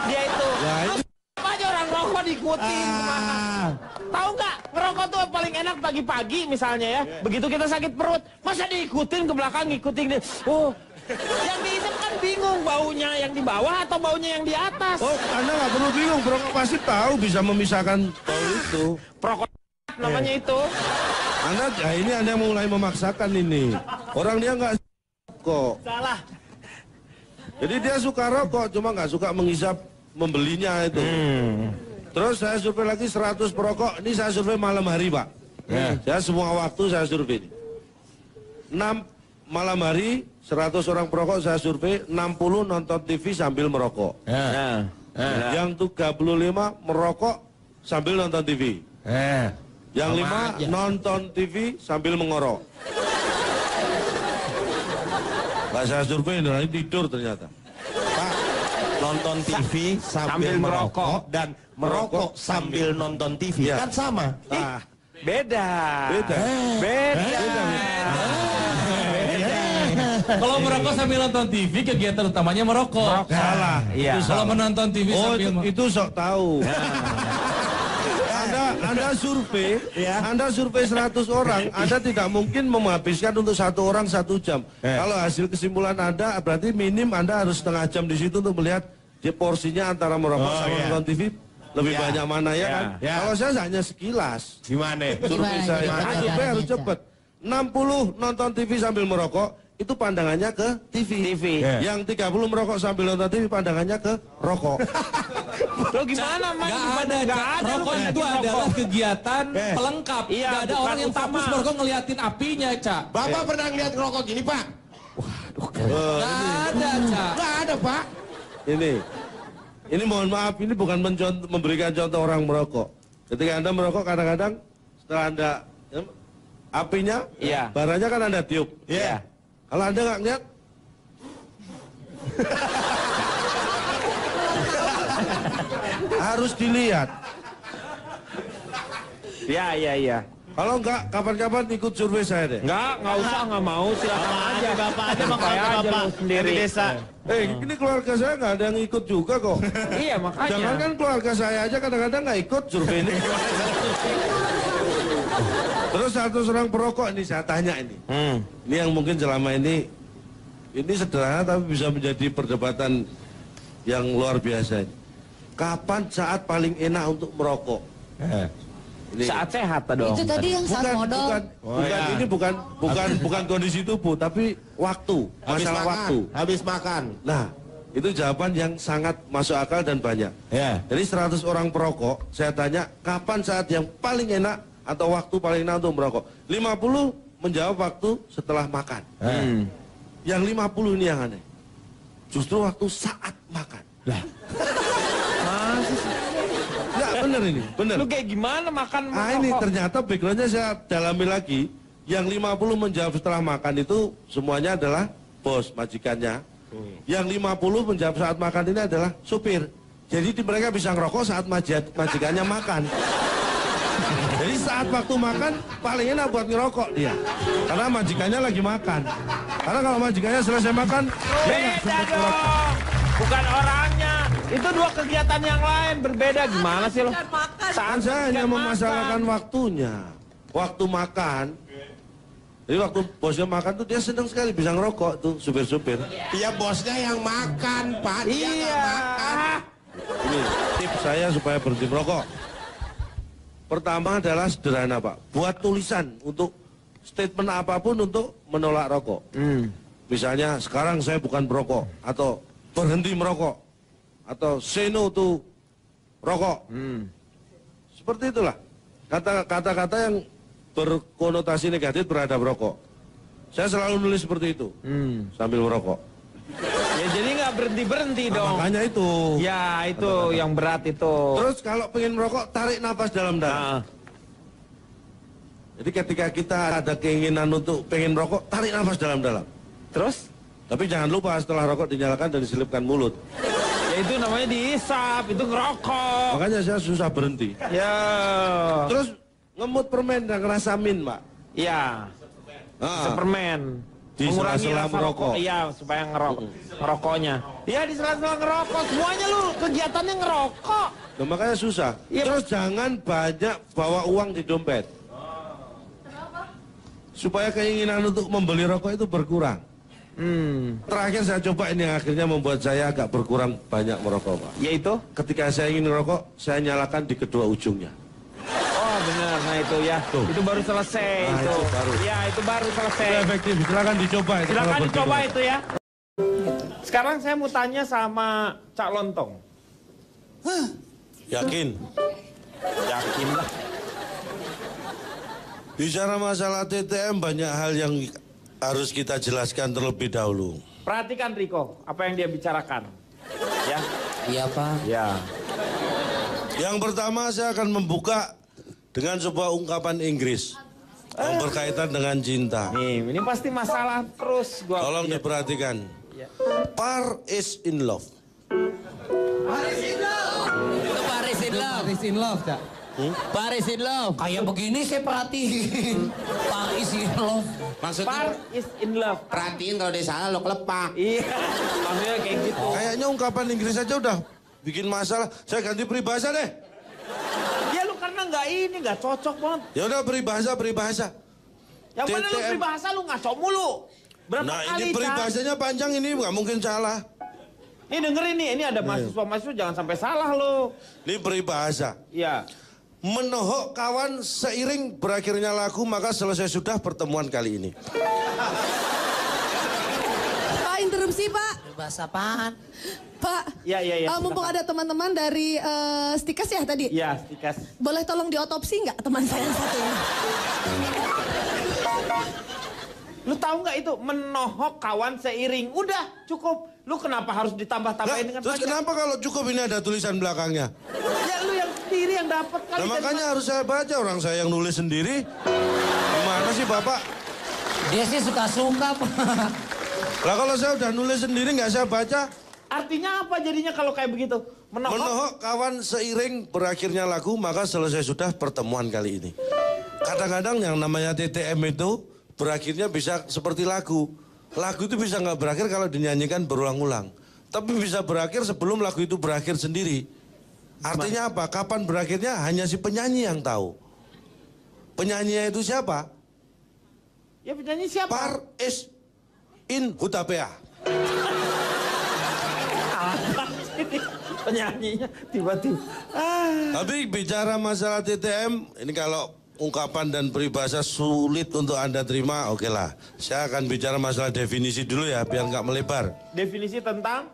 dia itu. Nah, itu Apa aja orang rokok diikutin kemana? Tahu nggak, ngerokok tuh paling enak pagi-pagi misalnya ya. Begitu kita sakit perut, masa diikutin ke belakang, ngikutin dia. Oh, yang diisep kan bingung baunya yang di bawah atau baunya yang di atas. oh, Anda nggak perlu bingung, perokok pasif tahu bisa memisahkan bau itu. Perokok namanya itu. Anda, ya ini Anda mulai memaksakan ini. Orang dia nggak kok. Salah. Jadi dia suka rokok, cuma nggak suka menghisap membelinya itu. Terus saya survei lagi 100 perokok. Ini saya survei malam hari, Pak. Saya semua waktu saya survei ini. 6 malam hari, 100 orang perokok saya survei, 60 nonton TV sambil merokok. Yang 35 merokok sambil nonton TV. Yang 5 nonton TV sambil mengorok. Pas saya survei ini tidur ternyata. Pak, nonton TV sambil merokok dan merokok sambil nonton TV Ya. kan sama. Beda. Beda. Kalau merokok sambil nonton TV, kegiatan utamanya merokok. Salah. Iya. Kalau menonton TV Oh, sambil itu sok tahu. Anda survei, Anda survei 100 orang, Anda tidak mungkin menghabiskan untuk 1 orang 1 jam. Kalau hasil kesimpulan Anda, berarti minim Anda harus setengah jam di situ untuk melihat porsinya antara merokok sama nonton TV lebih banyak mana ya kan? Kalau saya hanya sekilas. Gimana? Survei saya, survei harus cepat. 60 nonton TV sambil merokok, itu pandangannya ke TV. Yang 30 merokok sambil nonton TV, pandangannya ke rokok. Lo gimana, Man? Nggak ada. Rokok itu adalah kegiatan pelengkap. Iya, Nggak ada bukan orang yang utama. fokus merokok ngeliatin apinya, Cak. Bapak pernah ngeliat ngerokok gini, Pak? Nggak ada, Cak. Nggak ada, Pak. Ini mohon maaf, ini bukan memberikan contoh orang merokok. Ketika Anda merokok, kadang-kadang setelah Anda apinya, baranya kan Anda tiup. Iya. Kalau Anda nggak ngeliat, harus dilihat. Iya. Kalau enggak, kapan-kapan ikut survei saya deh. Nggak usah, nggak mau. Silakan aja. Bapak aja mau Saya ke aja Bapak lo sendiri. dari desa. Ini keluarga saya nggak ada yang ikut juga kok. Iya, makanya. Jangan kan keluarga saya aja kadang-kadang nggak ikut survei ini. Terus 100 orang perokok ini saya tanya ini. Ini yang mungkin selama ini sederhana tapi bisa menjadi perdebatan yang luar biasa. Kapan saat paling enak untuk merokok? Ini. Saat sehat dong. Itu tadi yang saat modal. Ini bukan kondisi tubuh tapi waktu, masalah waktu. Habis makan. Nah, itu jawaban yang sangat masuk akal dan banyak. Jadi 100 orang perokok, saya tanya kapan saat yang paling enak atau waktu paling enak untuk merokok. 50 menjawab waktu setelah makan. Yang 50 ini yang aneh. Justru waktu saat makan. Enggak, bener ini, bener. Lu kayak gimana makan Ini ternyata backgroundnya saya dalami lagi. Yang 50 menjawab setelah makan itu semuanya adalah bos, majikannya. Yang 50 menjawab saat makan ini adalah supir. Jadi mereka bisa ngerokok saat majikannya makan. Jadi saat waktu makan paling enak buat ngerokok dia. Karena majikannya lagi makan. Karena kalau majikannya selesai makan, dia nggak sempat ngerokok. Bukan orangnya. Itu 2 kegiatan yang lain berbeda. Gimana sih lo? Saat saya hanya memasalahkan waktunya. Waktu makan. Jadi waktu bosnya makan tuh dia senang sekali bisa ngerokok tuh supir-supir. Iya bosnya yang makan, Pak. Dia nggak makan. Ini tips saya supaya berhenti merokok. Pertama adalah sederhana Pak. Buat tulisan untuk statement apapun untuk menolak rokok. Misalnya sekarang saya bukan merokok. Atau berhenti merokok. Atau say no to rokok. Seperti itulah. Kata-kata yang berkonotasi negatif terhadap rokok. Saya selalu nulis seperti itu. Sambil merokok. Ya jadi nggak berhenti dong. Makanya itu. Ya itu yang berat itu. Terus kalau pengen merokok, tarik nafas dalam-dalam. Jadi ketika kita ada keinginan untuk pengen merokok, tarik nafas dalam-dalam. Terus? Tapi jangan lupa setelah rokok dinyalakan dan diselipkan mulut. Ya itu namanya dihisap, itu ngerokok. Makanya saya susah berhenti. Ya. Terus ngemut permen dan ngerasa min, Pak. Iya. Sepermen. Di Mengurangi sela-sela rasa merokok. Iya, supaya ngerokoknya. Iya, di sela-sela ngerokok. Semuanya lu kegiatannya ngerokok. Nah, makanya susah. Terus jangan banyak bawa uang di dompet. Supaya keinginan untuk membeli rokok itu berkurang. Terakhir saya coba ini yang akhirnya membuat saya agak berkurang banyak merokok, Pak. Yaitu? Ketika saya ingin merokok, saya nyalakan di kedua ujungnya. Oh benar, nah itu ya. Itu baru selesai. Nah, itu baru. Ya itu baru selesai. Itu efektif, silakan dicoba. Itu Silakan kalau dicoba berjodoh. itu ya. Sekarang saya mau tanya sama Cak Lontong. Yakin? Yakin lah. Bicara masalah TTM banyak hal yang harus kita jelaskan terlebih dahulu. Perhatikan Riko, apa yang dia bicarakan. Ya. Iya Pak. Ya. Yang pertama saya akan membuka dengan sebuah ungkapan Inggris. yang berkaitan dengan cinta. Nih, ini pasti masalah terus gua. Tolong diperhatikan. Par is in love. Paris in love. Paris in love, Cak. Paris in love. Kayak begini saya perhatiin. Paris in love. Maksudnya Par is in love. perhatiin kalau dia salah lo kelepak. Iya, maksudnya kayak gitu. Kayaknya ungkapan Inggris aja udah bikin masalah. Saya ganti peribahasa deh. Ya lu karena nggak cocok banget. Ya udah peribahasa. Yang mana lu TTM. peribahasa lu ngaco mulu. Berapa Nah kali, ini Cak? peribahasanya panjang ini nggak mungkin salah. Nih dengerin nih, ini ada mahasiswa-mahasiswa jangan sampai salah lo. Ini peribahasa. Iya. Menohok kawan seiring berakhirnya lagu maka selesai sudah pertemuan kali ini. Pak, interupsi Pak. Bahasa apaan? Pak, Iya. mumpung ada teman-teman dari Stikas ya tadi? Iya, Stikas. Boleh tolong diotopsi nggak teman saya yang satu ini? Lu tahu nggak itu menohok kawan seiring? Udah cukup. Lu kenapa harus ditambah-tambahin dengan Terus pajak? kenapa kalau cukup ini ada tulisan belakangnya? Ya lu yang sendiri yang dapat kali. Nah, dari makanya mana? harus saya baca, orang saya yang nulis sendiri. Gimana sih Bapak? Dia sih suka-suka, Pak. Lah kalau saya udah nulis sendiri nggak saya baca. Artinya apa jadinya kalau kayak begitu? Menohok kawan seiring berakhirnya lagu maka selesai sudah pertemuan kali ini. Kadang-kadang yang namanya TTM itu berakhirnya bisa seperti lagu. Lagu itu bisa nggak berakhir kalau dinyanyikan berulang-ulang. Tapi bisa berakhir sebelum lagu itu berakhir sendiri. Artinya apa? Kapan berakhirnya hanya si penyanyi yang tahu. Penyanyinya itu siapa? Ya penyanyi siapa? Par is in Hutapea. Penyanyinya tiba-tiba. Tapi bicara masalah TTM, ini kalau ungkapan dan peribahasa sulit untuk Anda terima, oke lah. Saya akan bicara masalah definisi dulu ya, biar nggak melebar. Definisi tentang?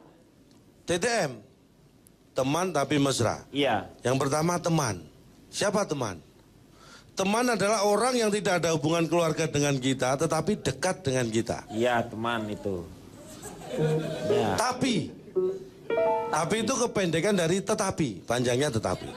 TTM, teman tapi mesra. Iya. Yang pertama teman. Siapa teman? Teman adalah orang yang tidak ada hubungan keluarga dengan kita, tetapi dekat dengan kita. Iya, teman itu. Ya. Tapi itu kependekan dari tetapi, panjangnya tetapi.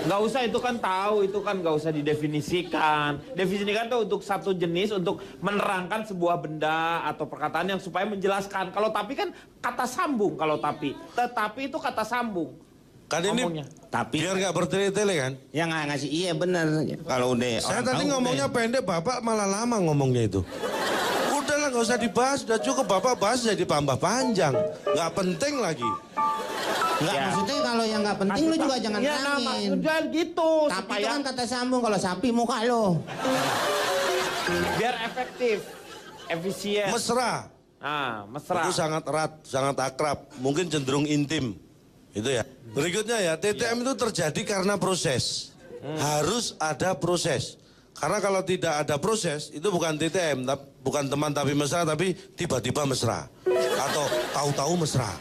Nggak usah itu kan tahu, itu kan nggak usah didefinisikan. Definisikan tuh untuk satu jenis, untuk menerangkan sebuah benda atau perkataan yang supaya menjelaskan. Kalau tapi kan kata sambung kalau tapi. Tetapi itu kata sambung. Kan ini Ngomongnya. Tapi biar nggak bertele-tele kan? ya nggak ngasih iya bener. Kalau udah Saya orang tadi tahu, ngomongnya udah. pendek, Bapak malah lama ngomongnya itu. Udahlah nggak usah dibahas, udah cukup Bapak bahas jadi tambah panjang. Nggak penting lagi. Nggak, Ya. maksudnya kalau yang nggak penting lu juga jangan ya, nah, terangin. maksudnya gitu. Tapi supaya itu kan kata sambung, kalau sapi muka lo. biar efektif, efisien. Mesra. Nah, mesra. Itu sangat erat, sangat akrab, mungkin cenderung intim. Itu ya. Berikutnya ya, TTM itu terjadi karena proses. Harus ada proses. Karena kalau tidak ada proses, itu bukan TTM, bukan teman tapi mesra, tapi tiba-tiba mesra. Atau tahu-tahu mesra.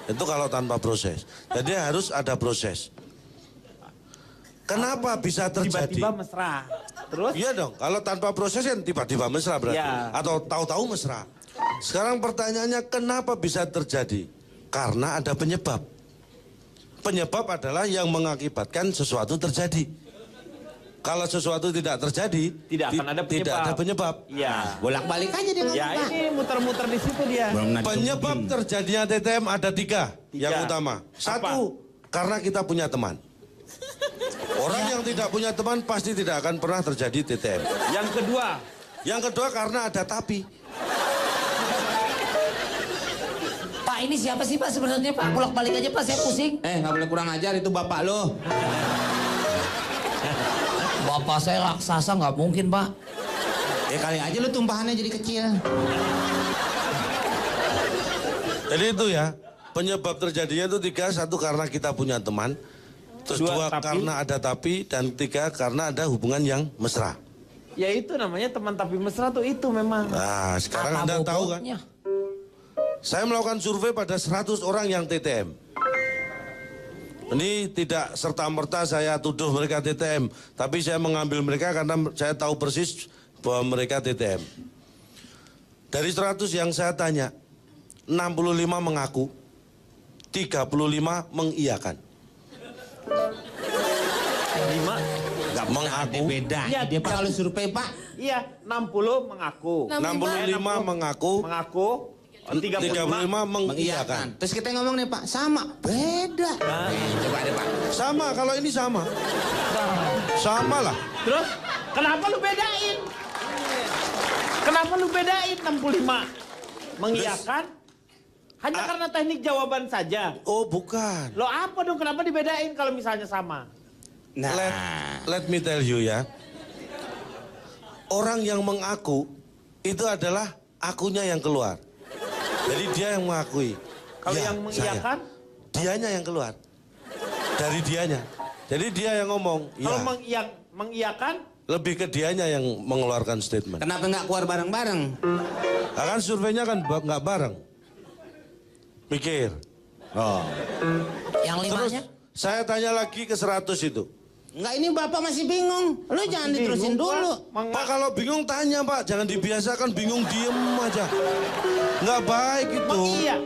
Itu kalau tanpa proses. Jadi harus ada proses. Kenapa bisa terjadi? Tiba-tiba mesra. Terus? Iya dong, kalau tanpa proses kan tiba-tiba mesra berarti. Ya. Atau tahu-tahu mesra. Sekarang pertanyaannya kenapa bisa terjadi? Karena ada penyebab. Penyebab adalah yang mengakibatkan sesuatu terjadi. Kalau sesuatu tidak terjadi, Tidak akan ada penyebab. Tidak ada penyebab. Iya. Bolak-balik aja dia ngomong, Ya Pak. ini muter-muter di situ dia. Penyebab terjadinya TTM ada tiga yang utama. Satu, karena kita punya teman. Orang yang tidak punya teman pasti tidak akan pernah terjadi TTM. Yang kedua. Yang kedua karena ada tapi. Pak, ini siapa sih Pak sebenarnya Pak? Bolak-balik aja Pak, saya pusing. Nggak boleh kurang ajar, itu bapak lo. Bapak saya raksasa nggak mungkin Pak. Ya kali aja lu tumpahannya jadi kecil. Jadi itu ya, penyebab terjadinya itu tiga. Satu karena kita punya teman. Terus dua karena ada tapi. Dan tiga karena ada hubungan yang mesra. Ya itu namanya teman tapi mesra tuh itu memang. Nah sekarang Anda tahu kan? Saya melakukan survei pada 100 orang yang TTM. Ini tidak serta-merta saya tuduh mereka TTM. Tapi saya mengambil mereka karena saya tahu persis bahwa mereka TTM. Dari 100 yang saya tanya, 65 mengaku, 35 mengiyakan. 5 nggak mengaku. Beda. Iya, Dia Pak kalau survei Pak. Iya, 60 mengaku. 65 mengaku. Mengaku. 35 mengiyakan. Terus kita ngomong nih Pak, sama. Beda. Coba deh Pak. Sama, kalau ini sama. Sama lah. Terus kenapa lu bedain? Kenapa lu bedain 65 mengiyakan? Hanya karena teknik jawaban saja. Oh, bukan. Lo apa dong, kenapa dibedain kalau misalnya sama? Nah, let me tell you ya. Orang yang mengaku itu adalah akunya yang keluar. Jadi dia yang mengakui. Kalau Ya, yang mengiyakan? Dianya yang keluar. Dari dianya. Jadi dia yang ngomong. Kalau Ya. mengiyakan? Lebih ke dianya yang mengeluarkan statement. Kenapa nggak keluar bareng-bareng? Nah, kan surveinya kan nggak bareng. Mikir. Oh. Yang limanya? Terus saya tanya lagi ke 100 itu. Enggak, ini Bapak masih bingung. Lu jangan diterusin dulu. Pak, kalau bingung tanya Pak, jangan dibiasakan bingung diem aja. Nggak baik itu. Iya.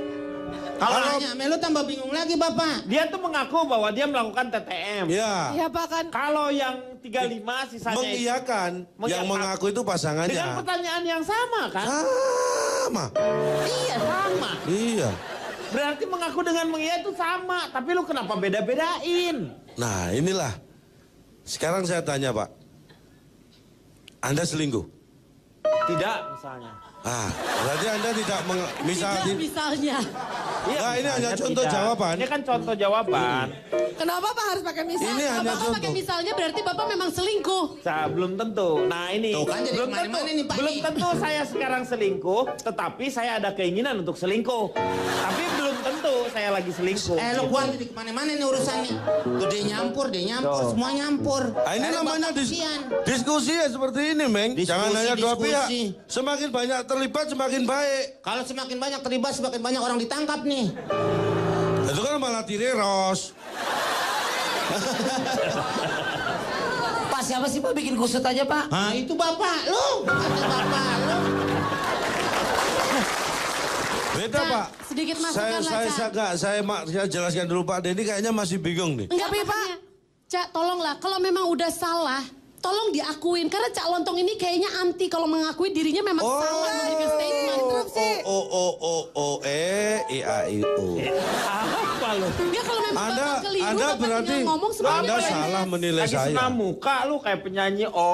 Kalau nanya, Melu tambah bingung lagi Bapak. Dia tuh mengaku bahwa dia melakukan TTM. Ya. Iya Pak kan. Kalau yang 35 sisanya Mengiyakan, yang mengaku itu pasangannya. dengan pertanyaan yang sama kan? Sama. Iya sama. Iya. Berarti mengaku dengan mengiyakan itu sama. Tapi lu kenapa beda-bedain? Nah inilah. Sekarang saya tanya Pak. Anda selingkuh? Tidak misalnya. Ah, berarti Anda tidak Misalnya. Nah, ini hanya Tidak. contoh jawaban. Ini kan contoh jawaban. Kenapa Pak harus pakai misalnya? Ini hanya Bapak pakai misalnya berarti Bapak memang selingkuh. Belum tentu. Nah ini Tuh kan jadi belum tentu. kemana-mana nih, Pak, Belum nih. tentu saya sekarang selingkuh, tetapi saya ada keinginan untuk selingkuh. Tapi belum tentu saya lagi selingkuh. Lu kuat jadi kemana-mana nih urusan nih. Tuh dia nyampur, Tuh. semua nyampur. Ah, ini Akhirnya namanya Bapak kesian. diskusi ya seperti ini, Meng. Jangan hanya dua pihak. Semakin banyak terlibat, semakin baik. Kalau semakin banyak terlibat, semakin banyak orang ditangkap nih. Itu kan malah tireros. Pak, siapa sih Pak bikin kusut aja Pak? Nah itu Bapak lu. Kata Bapak lu. Beda Pak. Sedikit masukan lah, saya jelaskan dulu Pak Denny kayaknya masih bingung nih. Enggak, Pak. Cak, tolonglah. Kalau memang udah salah, tolong diakuin. Karena Cak Lontong ini kayaknya anti kalau mengakui dirinya memang salah memberikan statement. Apa lu? Ya kalau memang Bapak keliru, Anda Bapak berarti tinggal ngomong semuanya Anda beres. salah menilai Lagi saya. senam muka lu kayak penyanyi a.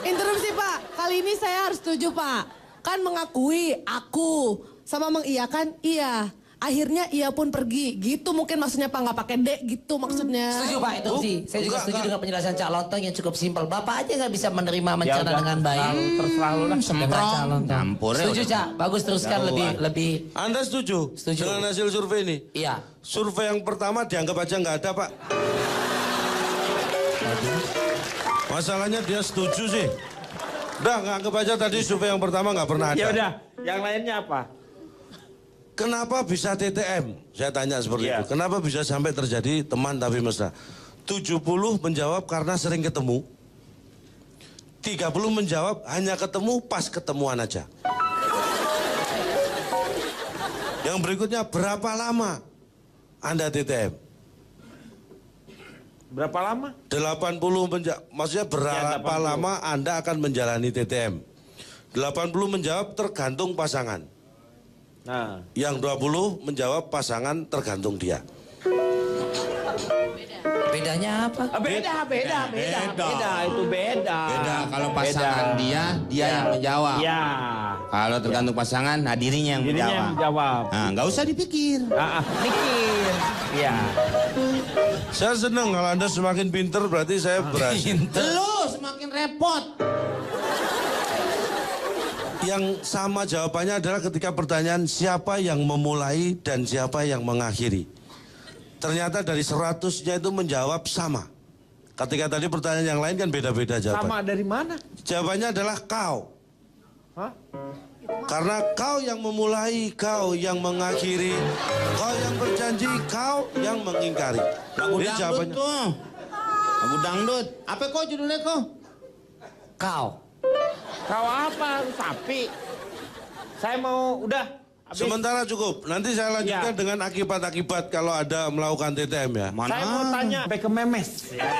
Interupsi Pak. Kali ini saya harus setuju Pak. Kan mengakui aku sama mengiyakan iya. Akhirnya ia pun pergi. Gitu mungkin maksudnya Pak, nggak pakai D gitu maksudnya. Setuju Pak, itu sih. Saya juga setuju dengan penjelasan Cak Lontong yang cukup simpel. Bapak aja nggak bisa menerima mencerna dengan baik. Terserah lu lah. Dengan Cak Lontong. Campur ya Setuju udah. Cak, bagus teruskan lebih. Anda setuju? Setuju. Dengan hasil survei ini? Iya. Survei yang pertama dianggap aja nggak ada Pak. Masalahnya dia setuju sih. Udah nggak anggap aja tadi survei yang pertama nggak pernah ada. Ya udah, yang lainnya apa? Kenapa bisa TTM? Saya tanya seperti itu. Kenapa bisa sampai terjadi teman tapi mesra? 70 menjawab karena sering ketemu. 30 menjawab hanya ketemu pas ketemuan aja. Yang berikutnya berapa lama Anda TTM? Berapa lama? 80 maksudnya berapa lama Anda akan menjalani TTM? 80 menjawab tergantung pasangan. Nah, Yang 20 menjawab pasangan tergantung dia. Bedanya apa? Beda. Itu beda. Beda kalau pasangan dia yang menjawab. Ya. Kalau tergantung pasangan, nah dirinya yang Dirinya yang menjawab. Nah, nggak usah dipikir. Mikir. Iya. Saya senang kalau Anda semakin pinter berarti saya berhasil. Lu semakin repot. Yang sama jawabannya adalah ketika pertanyaan siapa yang memulai dan siapa yang mengakhiri. Ternyata dari 100-nya itu menjawab sama. Ketika tadi pertanyaan yang lain kan beda-beda jawaban. Sama dari mana? Jawabannya adalah kau. Hah? Karena kau yang memulai, kau yang mengakhiri, kau yang berjanji, kau yang mengingkari. Lagu Ini dangdut jawabannya. tuh. Lagu dangdut. Apa kok judulnya kok? Kau. Kau apa? Lu sapi. Saya mau udah Sementara cukup. Nanti saya lanjutkan dengan akibat-akibat kalau ada melakukan TTM ya. Saya mau tanya sampai ke memes. Ya.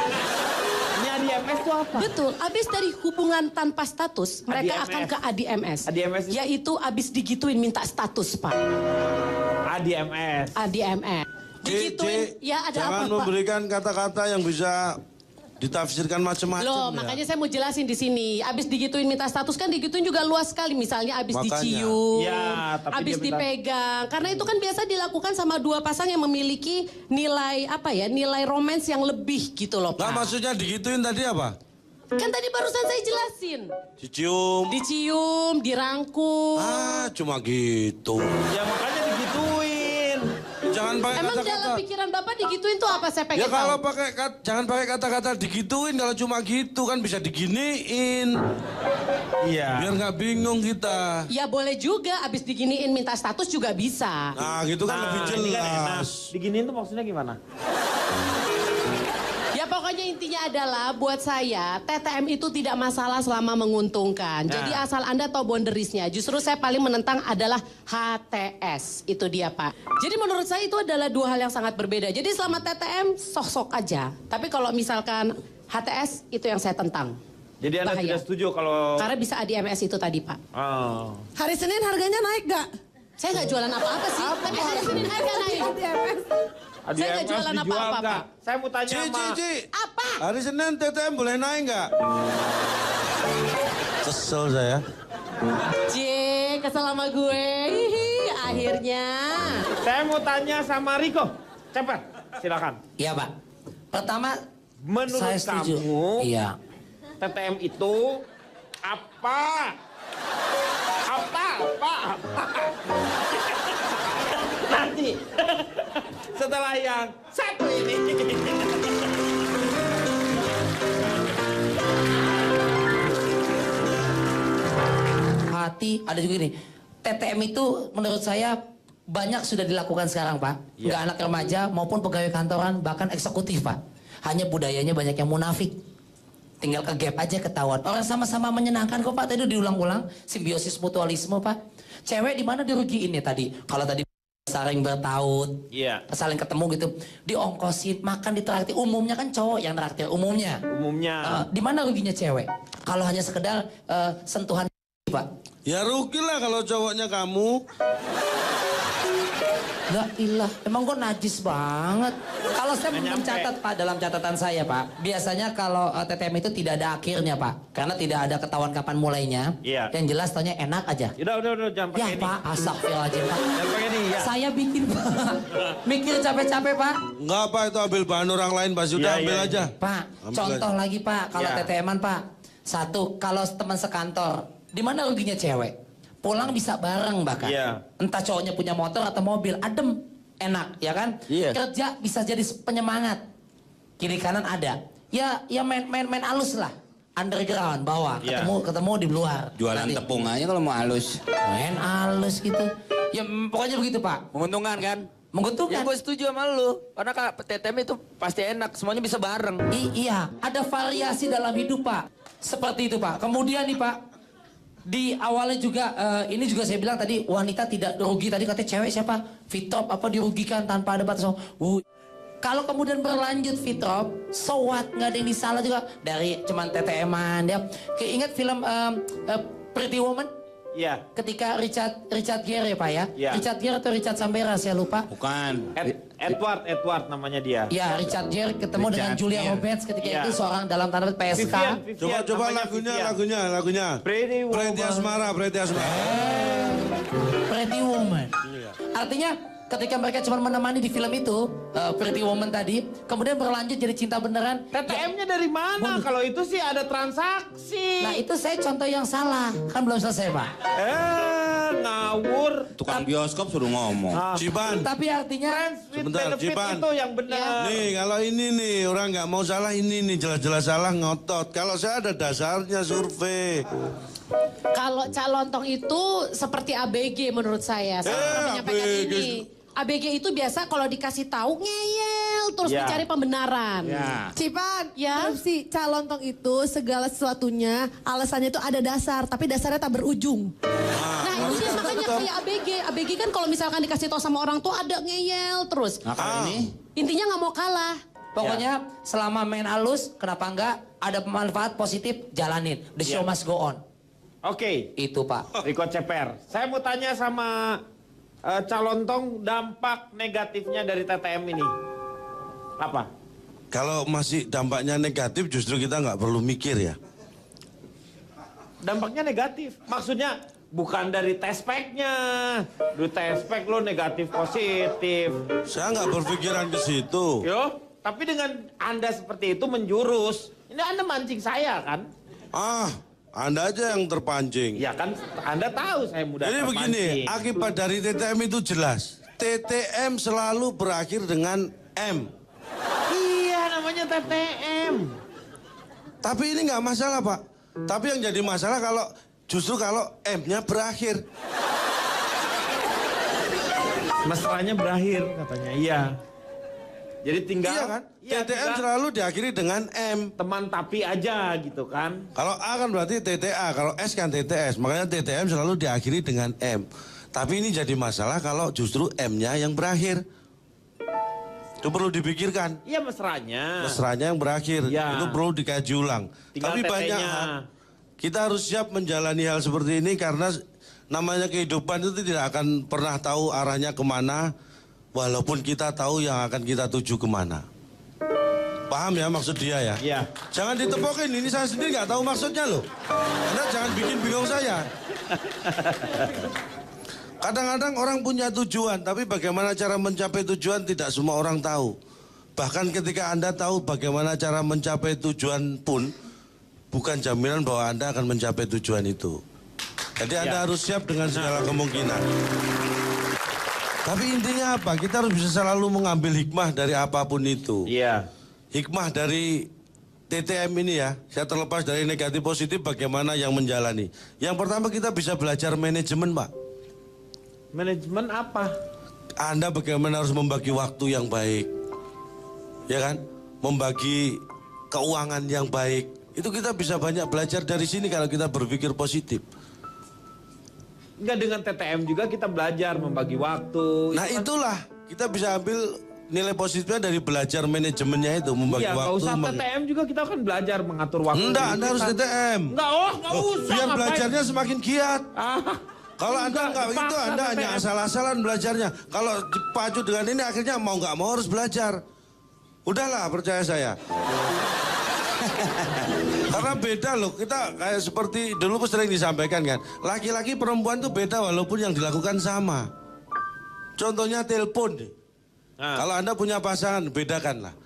Ini ADMS itu apa? Betul, abis dari hubungan tanpa status, mereka ADMS. akan ke ADMS. ADMS itu? Yaitu abis digituin minta status, Pak. ADMS. ADMS. Digituin, ya ada jangan apa, Pak? memberikan kata-kata yang bisa ditafsirkan macam-macam. Loh, ya. makanya saya mau jelasin di sini. Abis digituin minta status kan digituin juga luas sekali. Misalnya abis Makanya. dicium, Ya, tapi abis dia minta- dipegang. Karena itu kan biasa dilakukan sama dua pasang yang memiliki nilai apa ya? Nilai romans yang lebih gitu loh, Nah, Pak. maksudnya digituin tadi apa? Kan tadi barusan saya jelasin. Dicium. Dicium, dirangkul. Ah, cuma gitu. Ya makanya digituin. Jangan pakai Emang kata-kata. dalam pikiran Bapak digituin tuh apa saya Ya pengen kalau tahu? jangan pakai kata-kata digituin, kalau cuma gitu kan bisa diginiin. Iya. Biar nggak bingung kita. Ya boleh juga, abis diginiin minta status juga bisa. Nah, gitu kan lebih ini kan enak. jelas. Diginiin tuh maksudnya gimana? Ya pokoknya intinya adalah buat saya TTM itu tidak masalah selama menguntungkan. Nah. Jadi asal Anda tahu boundariesnya. Justru saya paling menentang adalah HTS. Itu dia Pak. Jadi menurut saya itu adalah dua hal yang sangat berbeda. Jadi selama TTM sok-sok aja. Tapi kalau misalkan HTS itu yang saya tentang. Jadi Anda Bahaya. tidak setuju kalau... Karena bisa ADMS itu tadi Pak. Oh. Hari Senin harganya naik gak? Saya nggak jualan apa-apa sih. Tapi hari Senin harga naik. Saya nggak jualan dijual apa-apa, nggak? Pak. Saya mau tanya sama... Apa? Hari Senin TTM boleh naik nggak? Kesel saya. C, kesel sama gue. Hihi, akhirnya. Saya mau tanya sama Riko. Cepat, silakan. Iya Pak. Pertama, Menurut saya setuju. kamu, Iya. TTM itu apa? Apa? Nanti setelah yang satu ini. Hati, ada juga ini. TTM itu menurut saya banyak sudah dilakukan sekarang Pak. Nggak anak remaja maupun pegawai kantoran, bahkan eksekutif Pak. Hanya budayanya banyak yang munafik. Tinggal ke gap aja ketahuan. Orang sama-sama menyenangkan kok Pak. Tadi diulang-ulang simbiosis mutualisme Pak. Cewek di mana dirugiin ya tadi? Kalau tadi saling bertaut, saling ketemu gitu, diongkosin, makan ditraktir. Umumnya kan cowok yang traktir umumnya. Di mana ruginya cewek? Kalau hanya sekedar sentuhan Pak. Ya rugi lah kalau cowoknya kamu. La ilah, emang kok najis banget. Kalau saya mencatat Pak, dalam catatan saya Pak, biasanya kalau TTM itu tidak ada akhirnya Pak. Karena tidak ada ketahuan kapan mulainya. Iya. Yang jelas taunya enak aja. Udah, jangan pakai Ya ini. Pak, astagfirullahaladzim Pak. Jangan pakai ini, ya. Saya bikin Pak. Mikir capek-capek Pak. Enggak apa itu ambil bahan orang lain Pak. Sudah ambil aja. Pak, Ambil contoh aja. lagi Pak, kalau Ya. TTM-an Pak. Satu, kalau teman sekantor, di mana ruginya cewek? Pulang bisa bareng bahkan. Iya. Entah cowoknya punya motor atau mobil, adem, enak, ya kan? Iya. Kerja bisa jadi penyemangat. Kiri kanan ada. Ya main halus lah. Underground, bawah, Iya. ketemu di luar. Jualan Nanti. tepung aja kalau mau halus. Main halus gitu. Ya pokoknya begitu Pak. Menguntungkan kan? Menguntungkan. Ya gue setuju sama lu. Karena TTM itu pasti enak. Semuanya bisa bareng. Iya, ada variasi dalam hidup Pak. Seperti itu Pak. Kemudian nih Pak, di awalnya juga ini juga saya bilang tadi wanita tidak rugi. Tadi katanya cewek siapa? Fitrop apa dirugikan tanpa ada batas. Kalau kemudian berlanjut Fitrop, so what? Nggak ada yang disalah juga dari cuman TTM-an ya. Ingat film Pretty Woman? Iya. Ketika Richard Gere ya Pak ya? Iya. Richard Gere atau Richard Sambera saya lupa. Bukan. Edward namanya dia. Ya, Richard Gere ketemu dengan Richard Julia Gere. Roberts ketika Iya. itu seorang dalam tanda petik PSK. Coba lagunya. Pretty Woman. Pretty Asmara. Pretty Woman. Artinya ketika mereka cuma menemani di film itu, Pretty Woman tadi, kemudian berlanjut jadi cinta beneran. TTM-nya dari mana? Kalau itu sih ada transaksi. Nah itu saya contoh yang salah, kan belum selesai Pak. Ngawur. Tukang bioskop suruh ngomong. Ciban. Tapi artinya Sebentar, Ciban. itu yang benar. Nih, kalau ini nih, orang nggak mau salah ini nih, jelas-jelas salah ngotot. Kalau saya ada dasarnya survei. Kalau Cak Lontong itu seperti ABG menurut saya. Saya pernah menyampaikan ABG. ini. ABG itu biasa kalau dikasih tahu ngeyel terus Ya. mencari pembenaran. Cipan, Ya. korupsi calontong itu segala sesuatunya alasannya itu ada dasar, tapi dasarnya tak berujung. Nah Iya, makanya kayak ABG. ABG kan kalau misalkan dikasih tahu sama orang tua ada ngeyel terus. Nah, kalau ini Intinya nggak mau kalah. Pokoknya selama main halus, kenapa enggak ada pemanfaat positif, jalanin. The show must go on. Oke. Itu Pak. Riko Ceper. Saya mau tanya sama calon tong dampak negatifnya dari TTM ini. Apa? Kalau masih dampaknya negatif justru kita nggak perlu mikir ya. Dampaknya negatif. Maksudnya bukan dari tespeknya. Dari tespek lo negatif positif. Saya nggak berpikiran ke situ. Yo, tapi dengan Anda seperti itu menjurus. Ini Anda mancing saya kan? Anda aja yang terpancing. Ya kan, Anda tahu saya mudah Jadi terpancing. begini, akibat dari TTM itu jelas. TTM selalu berakhir dengan M. Iya, namanya TTM. Tapi ini nggak masalah, Pak. Tapi yang jadi masalah justru kalau M-nya berakhir. Mesranya berakhir katanya, iya. Jadi tinggal Iya kan? TTM selalu diakhiri dengan M. Teman tapi aja gitu kan. Kalau A kan berarti TTA, kalau S kan TTS. Makanya TTM selalu diakhiri dengan M. Tapi ini jadi masalah kalau justru M-nya yang berakhir. Itu perlu dipikirkan. Iya mesranya. Mesranya yang berakhir. Ya. Itu perlu dikaji ulang. Tinggal Tapi banyak TT-nya. hal. Kita harus siap menjalani hal seperti ini karena namanya kehidupan itu tidak akan pernah tahu arahnya kemana. Walaupun kita tahu yang akan kita tuju kemana. Paham ya maksud dia ya? Iya. Jangan ditepokin, ini saya sendiri nggak tahu maksudnya loh. Anda jangan bikin bingung saya. Kadang-kadang orang punya tujuan, tapi bagaimana cara mencapai tujuan tidak semua orang tahu. Bahkan ketika Anda tahu bagaimana cara mencapai tujuan pun, bukan jaminan bahwa Anda akan mencapai tujuan itu. Jadi Anda harus siap dengan segala kemungkinan. Tapi intinya apa? Kita harus bisa selalu mengambil hikmah dari apapun itu. Iya. Hikmah dari TTM ini ya, saya terlepas dari negatif positif bagaimana yang menjalani. Yang pertama kita bisa belajar manajemen, Pak. Manajemen apa? Anda bagaimana harus membagi waktu yang baik. Ya kan? Membagi keuangan yang baik. Itu kita bisa banyak belajar dari sini kalau kita berpikir positif. Enggak, dengan TTM juga kita belajar membagi waktu. Nah itulah, kita bisa ambil nilai positifnya dari belajar manajemennya itu, membagi Iya, nggak waktu. usah TTM juga kita kan belajar mengatur waktu. Enggak, Anda harus TTM. Enggak usah. Biar ngapain? belajarnya semakin giat. Kalau Anda nggak itu, dipaksa Anda hanya TTM. asal-asalan belajarnya. Kalau dipacu dengan ini akhirnya mau nggak mau harus belajar. Udahlah, percaya saya. Karena beda loh, kita kayak seperti dulu sering disampaikan kan. Laki-laki perempuan tuh beda walaupun yang dilakukan sama. Contohnya telepon. Kalau Anda punya pasangan, bedakanlah.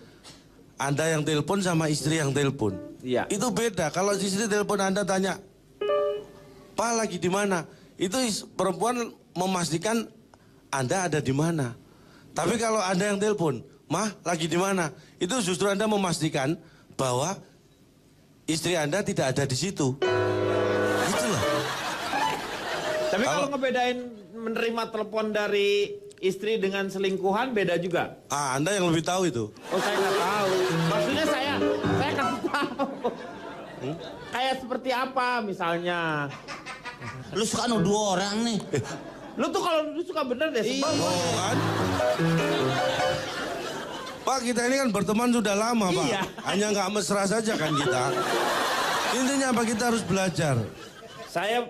Anda yang telepon sama istri yang telepon. Iya. Itu beda. Kalau istri telepon Anda tanya, "Pak lagi di mana?" Itu perempuan memastikan Anda ada di mana. Tapi kalau Anda yang telepon, "Mah lagi di mana?" Itu justru Anda memastikan bahwa istri Anda tidak ada di situ. Itulah. Tapi kalau ngebedain menerima telepon dari istri dengan selingkuhan beda juga. Anda yang lebih tahu itu. Oh, saya nggak tahu. Maksudnya saya kasih tahu. Kayak seperti apa misalnya? Lu suka nuduh orang nih. Lu tuh kalau nuduh suka bener deh. Sebab. Oh kan? Pak, kita ini kan berteman sudah lama, Pak. Iya. Hanya nggak mesra saja kan kita. Intinya apa? Kita harus belajar. Saya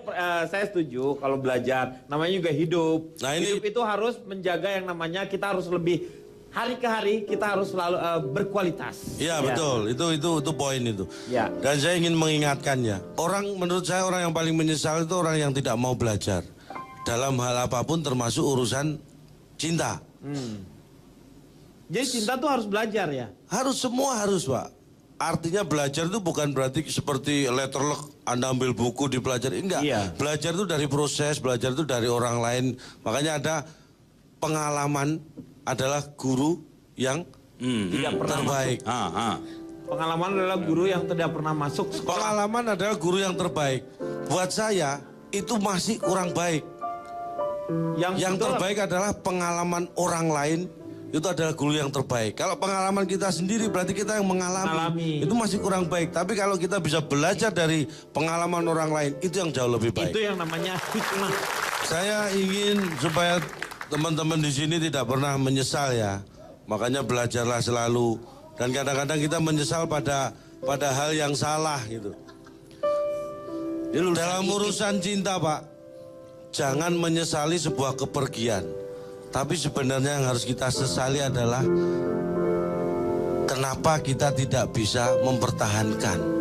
setuju kalau belajar. Namanya juga hidup. Nah, ini... Hidup itu harus menjaga yang namanya kita harus lebih hari ke hari kita harus selalu berkualitas. Iya betul, itu poin itu. Ya. Dan saya ingin mengingatkannya. Menurut saya orang yang paling menyesal itu orang yang tidak mau belajar dalam hal apapun termasuk urusan cinta. Jadi cinta tuh harus belajar ya? Harus, semua harus, Pak. Artinya belajar itu bukan berarti seperti letterlock, Anda ambil buku dipelajari. Enggak. Iya. Belajar itu dari proses, belajar itu dari orang lain. Makanya ada pengalaman adalah guru yang tidak pernah terbaik. Pengalaman adalah guru yang tidak pernah masuk sekolah. Pengalaman adalah guru yang terbaik. Buat saya itu masih kurang baik. Yang terbaik adalah pengalaman orang lain. Itu adalah guru yang terbaik. Kalau pengalaman kita sendiri berarti kita yang mengalami. Itu masih kurang baik. Tapi kalau kita bisa belajar dari pengalaman orang lain, itu yang jauh lebih baik. Itu yang namanya hikmah. Saya ingin supaya teman-teman di sini tidak pernah menyesal ya. Makanya belajarlah selalu. Dan kadang-kadang kita menyesal pada hal yang salah gitu. Dalam urusan cinta, Pak, jangan menyesali sebuah kepergian. Tapi sebenarnya yang harus kita sesali adalah kenapa kita tidak bisa mempertahankan.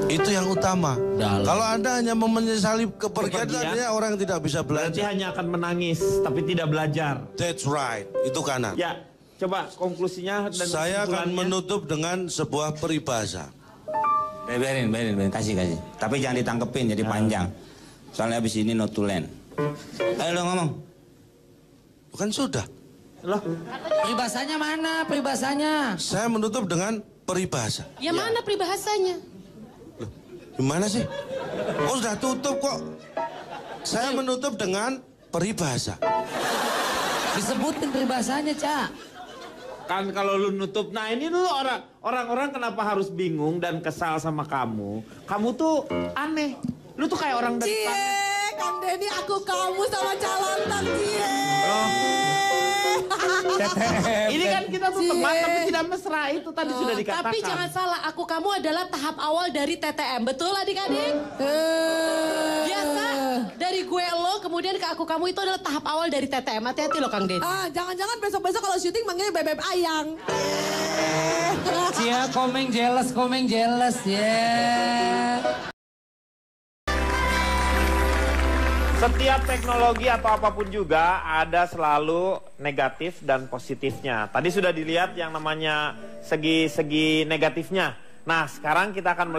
Itu yang utama. Kalau Anda hanya menyesali kepergian, artinya orang yang tidak bisa belajar. Berarti hanya akan menangis, tapi tidak belajar. That's right, itu kanan. Ya, coba konklusinya dan saya akan menutup dengan sebuah peribahasa. Biarin, kasih. Tapi jangan ditangkepin jadi panjang. Soalnya abis ini not to land. Ayo lo ngomong. Bukan sudah. Loh. Peribahasanya mana? Peribahasanya. Saya menutup dengan peribahasa. Ya mana peribahasanya? Gimana sih? Oh sudah tutup kok. Saya menutup dengan peribahasa. Disebutin peribahasanya, Cak. Kan kalau lu nutup, nah ini dulu orang-orang kenapa harus bingung dan kesal sama kamu? Kamu tuh aneh. Lu tuh kayak orang dari Cie, Kang Denny, aku kamu sama calon tang Cie. Ini kan kita tuh teman tapi tidak mesra, itu tadi sudah dikatakan. Tapi jangan salah, aku kamu adalah tahap awal dari TTM. Betul adik-adik? Biasa dari gue lo kemudian ke aku kamu itu adalah tahap awal dari TTM. Hati-hati lo Kang Denny. Jangan-jangan besok-besok kalau syuting manggilnya Bebek Ayang. Cia, komeng jealous ya. Setiap teknologi atau apapun juga ada selalu negatif dan positifnya. Tadi sudah dilihat yang namanya segi-segi negatifnya. Nah, sekarang kita akan